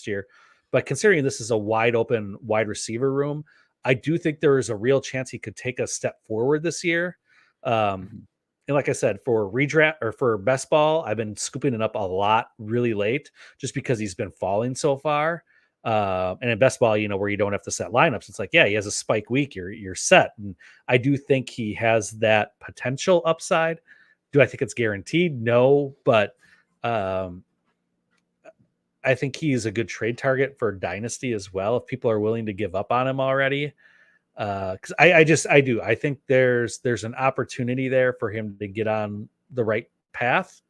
year, but considering this is a wide open wide receiver room, I do think there is a real chance he could take a step forward this year. And like I said, for redraft or for best ball, I've been scooping it up a lot really late just because he's been falling so far. And in best ball, you know, where you don't have to set lineups, it's like, yeah, he has a spike week, you're set. And I do think he has that potential upside. Do I think it's guaranteed? No, but I think he's a good trade target for Dynasty as well, if people are willing to give up on him already. Because I do. I think there's an opportunity there for him to get on the right path.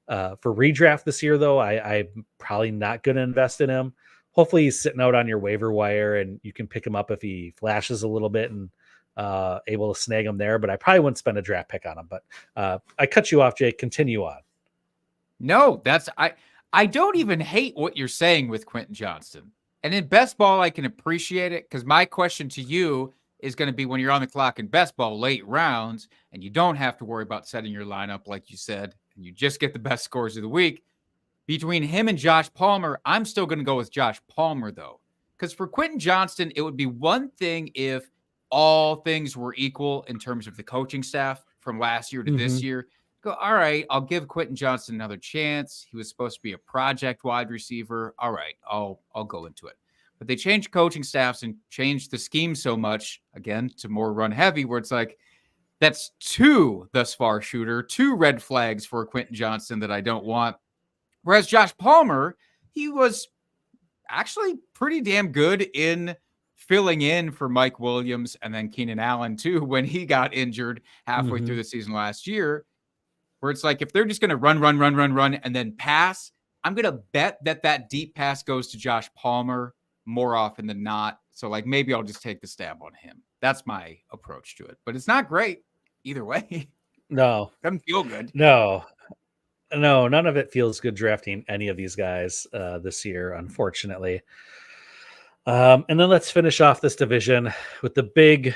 For redraft this year, though, I'm probably not going to invest in him. Hopefully he's sitting out on your waiver wire and you can pick him up if he flashes a little bit and able to snag him there. But I probably wouldn't spend a draft pick on him. But I cut you off, Jake. Continue on. No, I don't even hate what you're saying with Quentin Johnston. And in best ball, I can appreciate it because my question to you is going to be, when you're on the clock in best ball late rounds and you don't have to worry about setting your lineup, like you said, and you just get the best scores of the week, between him and Josh Palmer, I'm still going to go with Josh Palmer, though. Because for Quentin Johnston, it would be one thing if all things were equal in terms of the coaching staff from last year to this year. Go, all right, I'll give Quentin Johnston another chance. He was supposed to be a project wide receiver. All right, I'll go into it. But they changed coaching staffs and changed the scheme so much, again, to more run heavy, where it's like, that's two thus far shooter, two red flags for Quentin Johnston that I don't want. Whereas Josh Palmer, he was actually pretty damn good in filling in for Mike Williams and then Keenan Allen too when he got injured halfway through the season last year, where it's like if they're just going to run and then pass, I'm going to bet that deep pass goes to Josh Palmer more often than not. So like maybe I'll just take the stab on him. That's my approach to it. But it's not great either way. No. Doesn't feel good. No, none of it feels good drafting any of these guys this year, unfortunately. And then let's finish off this division with the big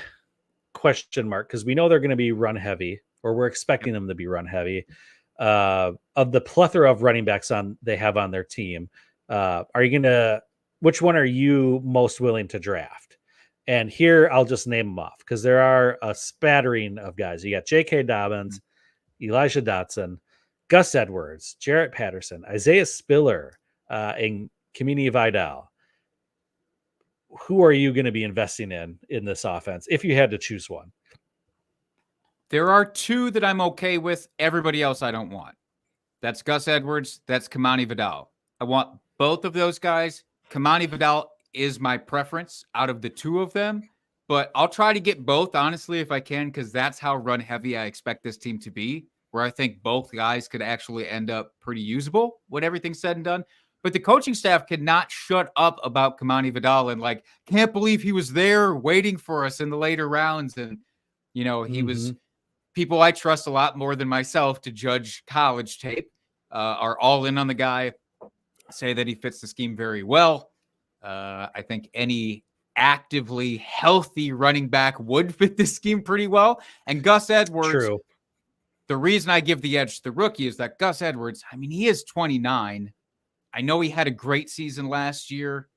question mark, because we know they're going to be run heavy, or we're expecting them to be run heavy. Of the plethora of running backs they have on their team, which one are you most willing to draft? And here I'll just name them off because there are a spattering of guys. You got J.K. Dobbins, Elijah Dotson, Gus Edwards, Jarrett Patterson, Isaiah Spiller, and Kamini Vidal. Who are you going to be investing in this offense if you had to choose one? There are two that I'm okay with. Everybody else I don't want. That's Gus Edwards. That's Kamani Vidal. I want both of those guys. Kamani Vidal is my preference out of the two of them, but I'll try to get both, honestly, if I can, because that's how run heavy I expect this team to be, where I think both guys could actually end up pretty usable when everything's said and done. But the coaching staff cannot shut up about Kamani Vidal and like, can't believe he was there waiting for us in the later rounds. And, you know, he was people I trust a lot more than myself to judge college tape are all in on the guy, say that he fits the scheme very well. I think any actively healthy running back would fit this scheme pretty well. And Gus Edwards, True. The reason I give the edge to the rookie is that Gus Edwards, I mean, he is 29. I know he had a great season last year,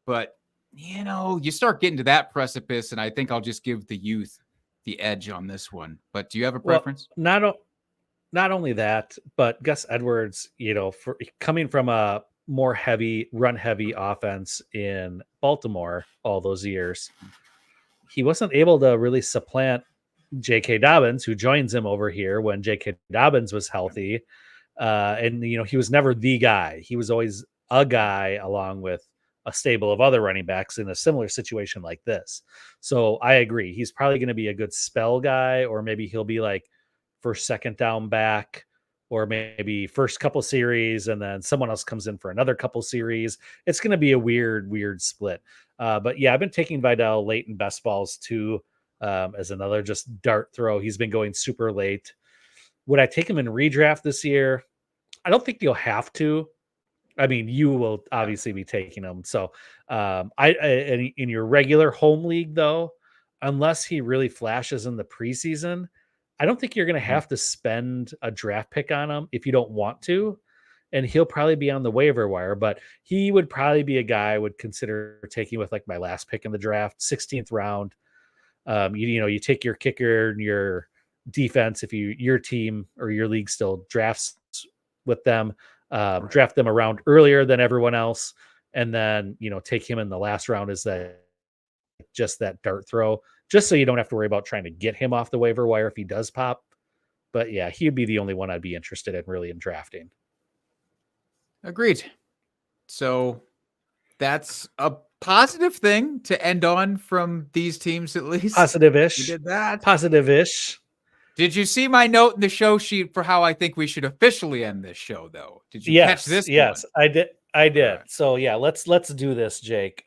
but, you know, you start getting to that precipice, and I think I'll just give the youth the edge on this one. But do you have a preference? Well, not only that, but Gus Edwards, you know, for coming from a more run heavy offense in Baltimore all those years, he wasn't able to really supplant J.K. Dobbins, who joins him over here when J.K. Dobbins was healthy. And, you know, he was never the guy. He was always a guy along with a stable of other running backs in a similar situation like this. So I agree. He's probably going to be a good spell guy, or maybe he'll be like first, second down back, or maybe first couple series and then someone else comes in for another couple series. It's going to be a weird split. But yeah, I've been taking Vidal late in best balls too, as another just dart throw. He's been going super late. Would I take him in redraft this year? I don't think you'll have to. I mean, you will obviously be taking him. So in your regular home league, though, unless he really flashes in the preseason, I don't think you're going to have to spend a draft pick on him if you don't want to. And he'll probably be on the waiver wire, but he would probably be a guy I would consider taking with like my last pick in the draft, 16th round. You take your kicker and your defense if your team or your league still drafts with them, draft them around earlier than everyone else, and then take him in the last round as that dart throw, just so you don't have to worry about trying to get him off the waiver wire if he does pop. But yeah, he'd be the only one I'd be interested in drafting. Agreed. So that's a positive thing to end on from these teams, at least. Positive-ish. We did that. Positive-ish. Did you see my note in the show sheet for how I think we should officially end this show, though? Did you catch this? Yes, one? I did. Right. So yeah, let's do this, Jake.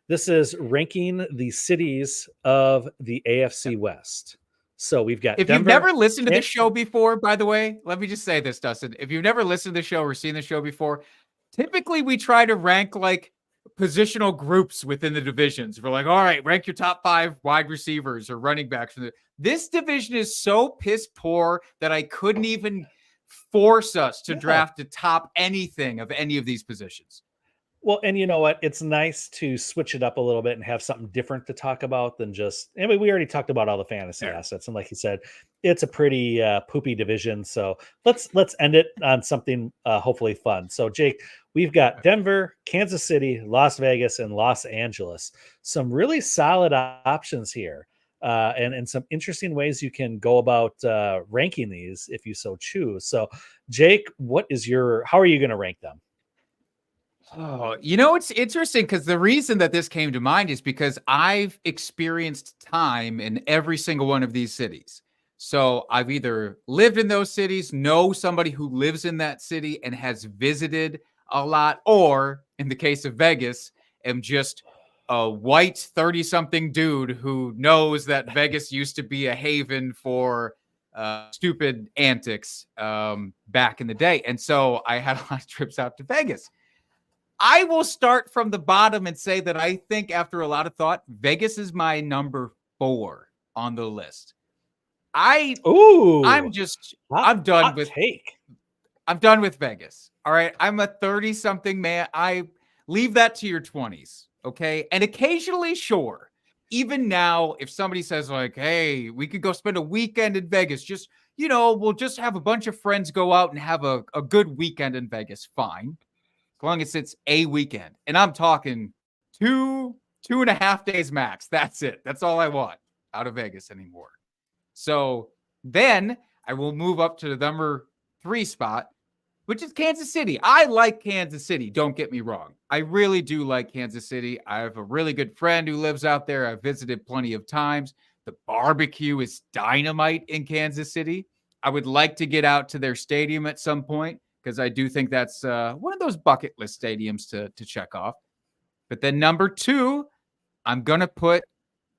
This is ranking the cities of the AFC West. So we've got If Denver, you've never listened to this show before, by the way, let me just say this, Dustin. If you've never listened to the show or seen the show before, typically we try to rank like positional groups within the divisions. We're like, all right, rank your top 5 wide receivers or running backs. This division is so piss poor that I couldn't even force us to draft the top anything of any of these positions. Well, and you know what? It's nice to switch it up a little bit and have something different to talk about than just. I mean, we already talked about all the fantasy assets, and like you said, it's a pretty poopy division. So let's end it on something hopefully fun. So Jake, we've got Denver, Kansas City, Las Vegas, and Los Angeles. Some really solid options here, and some interesting ways you can go about ranking these if you so choose. So Jake, how are you going to rank them? Oh, it's interesting because the reason that this came to mind is because I've experienced time in every single one of these cities. So I've either lived in those cities, know somebody who lives in that city and has visited a lot, or in the case of Vegas, am just a white 30-something dude who knows that Vegas used to be a haven for stupid antics back in the day. And so I had a lot of trips out to Vegas. I will start from the bottom and say that I think after a lot of thought, Vegas is my number 4 on the list. Ooh, I'm done with take. I'm done with Vegas. All right. I'm a 30-something man. I leave that to your 20s. Okay. And occasionally, sure. Even now, if somebody says, like, hey, we could go spend a weekend in Vegas, just, we'll just have a bunch of friends go out and have a good weekend in Vegas. Fine. As long as it's a weekend. And I'm talking 2.5 days max. That's it. That's all I want out of Vegas anymore. So then I will move up to the number 3 spot, which is Kansas City. I like Kansas City. Don't get me wrong. I really do like Kansas City. I have a really good friend who lives out there. I've visited plenty of times. The barbecue is dynamite in Kansas City. I would like to get out to their stadium at some point because I do think that's one of those bucket list stadiums to check off. But then number 2, I'm going to put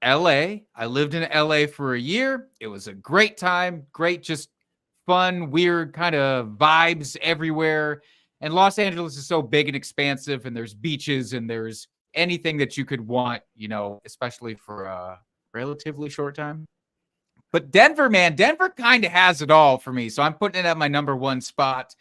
LA. I lived in LA for a year. It was a great time. Great, just fun, weird kind of vibes everywhere. And Los Angeles is so big and expansive, and there's beaches and there's anything that you could want, especially for a relatively short time. But Denver, man, Denver kind of has it all for me. So I'm putting it at my number 1 spot.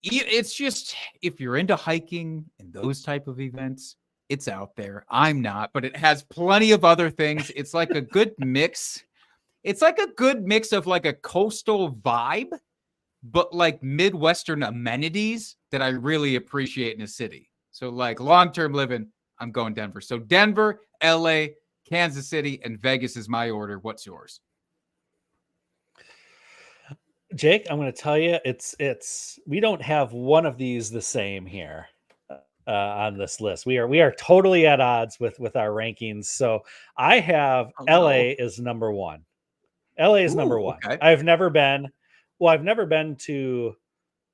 It's just, if you're into hiking and those type of events, it's out there. I'm not, but it has plenty of other things. It's like a good mix. It's like a good mix of like a coastal vibe, but like Midwestern amenities that I really appreciate in a city. So like long-term living, I'm going Denver. So Denver, LA, Kansas City, and Vegas is my order. What's yours? Jake, I'm going to tell you, we don't have one of these the same here on this list. We are totally at odds with our rankings. So I have LA is number 1. LA is number 1. Okay. I've never been to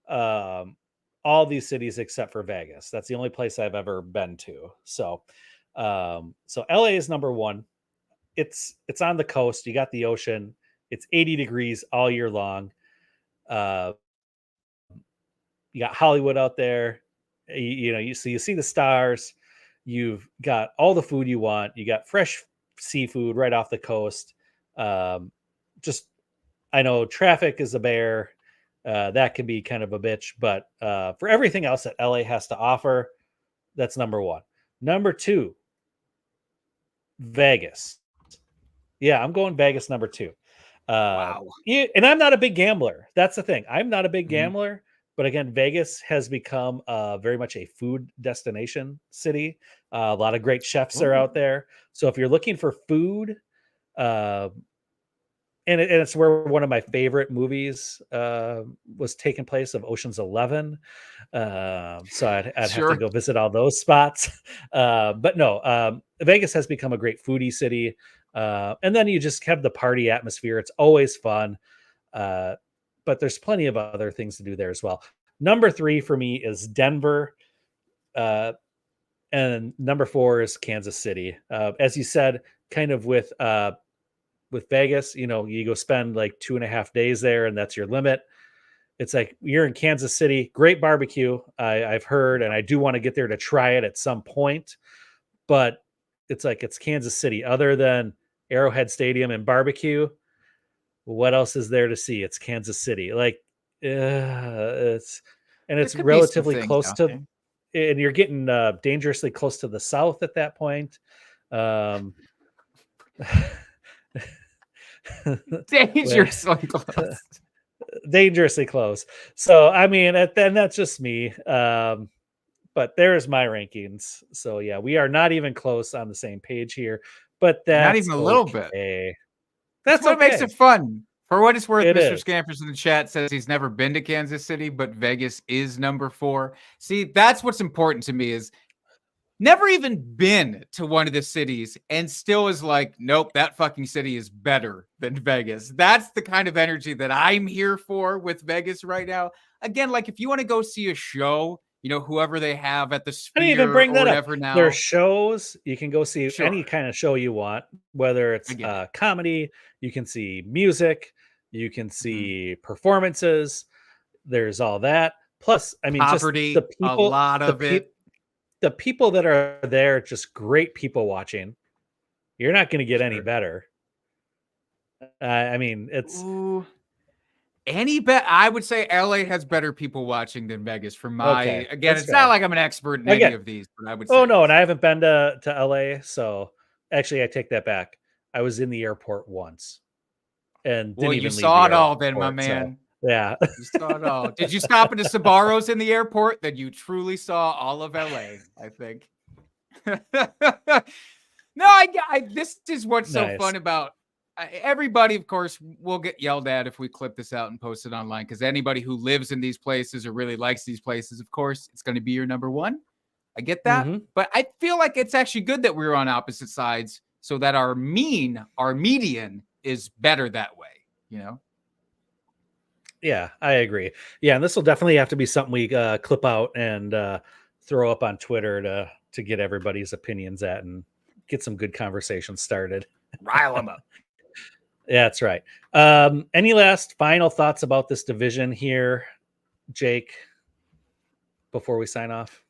all these cities except for Vegas. That's the only place I've ever been to. So LA is number 1. It's on the coast. You got the ocean. It's 80 degrees all year long. You got Hollywood out there. You see the stars. You've got all the food you want. You got fresh seafood right off the coast. Just, I know traffic is a bear. That can be kind of a bitch, but for everything else that LA has to offer, that's number 1. Number 2, Vegas. Yeah, I'm going Vegas number 2. Wow. And I'm not a big gambler. That's the thing. I'm not a big gambler, but again, Vegas has become very much a food destination city. A lot of great chefs are out there. So if you're looking for food, and it's where one of my favorite movies was taking place, of Ocean's 11. So I'd have to go visit all those spots. But no, Vegas has become a great foodie city. And then you just have the party atmosphere. It's always fun. But there's plenty of other things to do there as well. Number 3 for me is Denver. And number 4 is Kansas City. As you said, kind of with Vegas, you go spend like 2.5 days there and that's your limit. It's like you're in Kansas City, great barbecue. I've heard, and I do want to get there to try it at some point, but it's like, it's Kansas City. Other than Arrowhead Stadium and barbecue, what else is there to see? It's Kansas City. Like it's relatively close to, and you're getting dangerously close to the south at that point. Dangerously close. So I mean, then that's just me. But there's my rankings. So yeah, we are not even close on the same page here. But that's not even a little bit. That's what makes it fun. For what it's worth, It Mr. is. Scampers in the chat says he's never been to Kansas City, but Vegas is number 4. See, that's what's important to me is never even been to one of the cities and still is like, nope, that fucking city is better than Vegas. That's the kind of energy that I'm here for with Vegas right now. Again, like if you want to go see a show, you know, whoever they have at the I didn't even Sphere bring or that up. whatever There are now. shows you can go see any Sure. kind of show you want, whether it's I get it. comedy, you can see music, you can see performances. There's all that. Plus, I mean, just the Poverty, a people, lot of it. the people that are there, just great people watching. You're not going to get any Sure. better. I mean, it's Ooh. I would say LA has better people watching than Vegas for my okay. again, That's it's not fair. like I'm an expert in any Again, of these, but I would oh say no, and I haven't been to LA, so actually I take that back. I was in the airport once and well, didn't you even leave the saw it all then, my airport. So man. yeah. You saw it all. Did you stop at the Sabaros in the airport? Then you truly saw all of LA, I think. No, this is what's so Nice. fun about everybody, of course, will get yelled at if we clip this out and post it online because anybody who lives in these places or really likes these places, of course, it's going to be your number 1. I get that. Mhm. But I feel like it's actually good that we're on opposite sides so that our median is better that way, you know? Yeah, I agree. Yeah, and this will definitely have to be something we clip out and throw up on Twitter to get everybody's opinions at and get some good conversations started. Rile them up. Yeah, that's right. Any last final thoughts about this division here, Jake, before we sign off?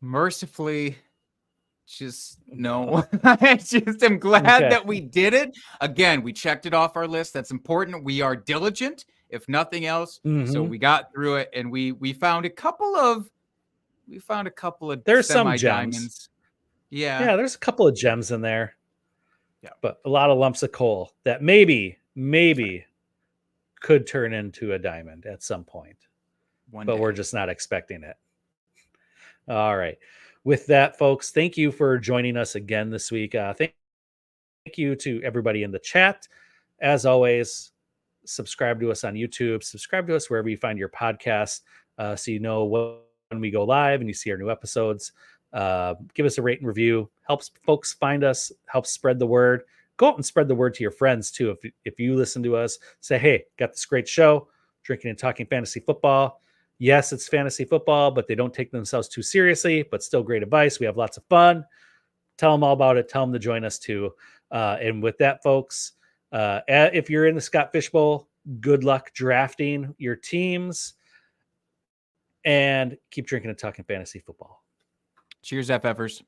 Mercifully, just no. I just am glad Okay. that we did it. Again, we checked it off our list. That's important. We are diligent, if nothing else. So Mhm. we got through it and we found a couple of There's some semi gems. diamonds. Yeah. Yeah, there's a couple of gems in there. Yeah. But a lot of lumps of coal that maybe could turn into a diamond at some point. One But day. we're just not expecting it. All right. With that, folks, thank you for joining us again this week. Thank you to everybody in the chat. As always, subscribe to us on YouTube, subscribe to us wherever you find your podcast so you know when we go live and you see our new episodes. Give us a rate and review. Helps folks find us, helps spread the word. Go out and spread the word to your friends too. If you listen to us, say, hey, got this great show, Drinking and Talking Fantasy Football. Yes, it's fantasy football, but they don't take themselves too seriously, but still great advice. We have lots of fun. Tell them all about it. Tell them to join us too. And with that, folks, if you're in the Scott Fish Bowl, good luck drafting your teams and keep drinking and talking fantasy football. Cheers, FFers.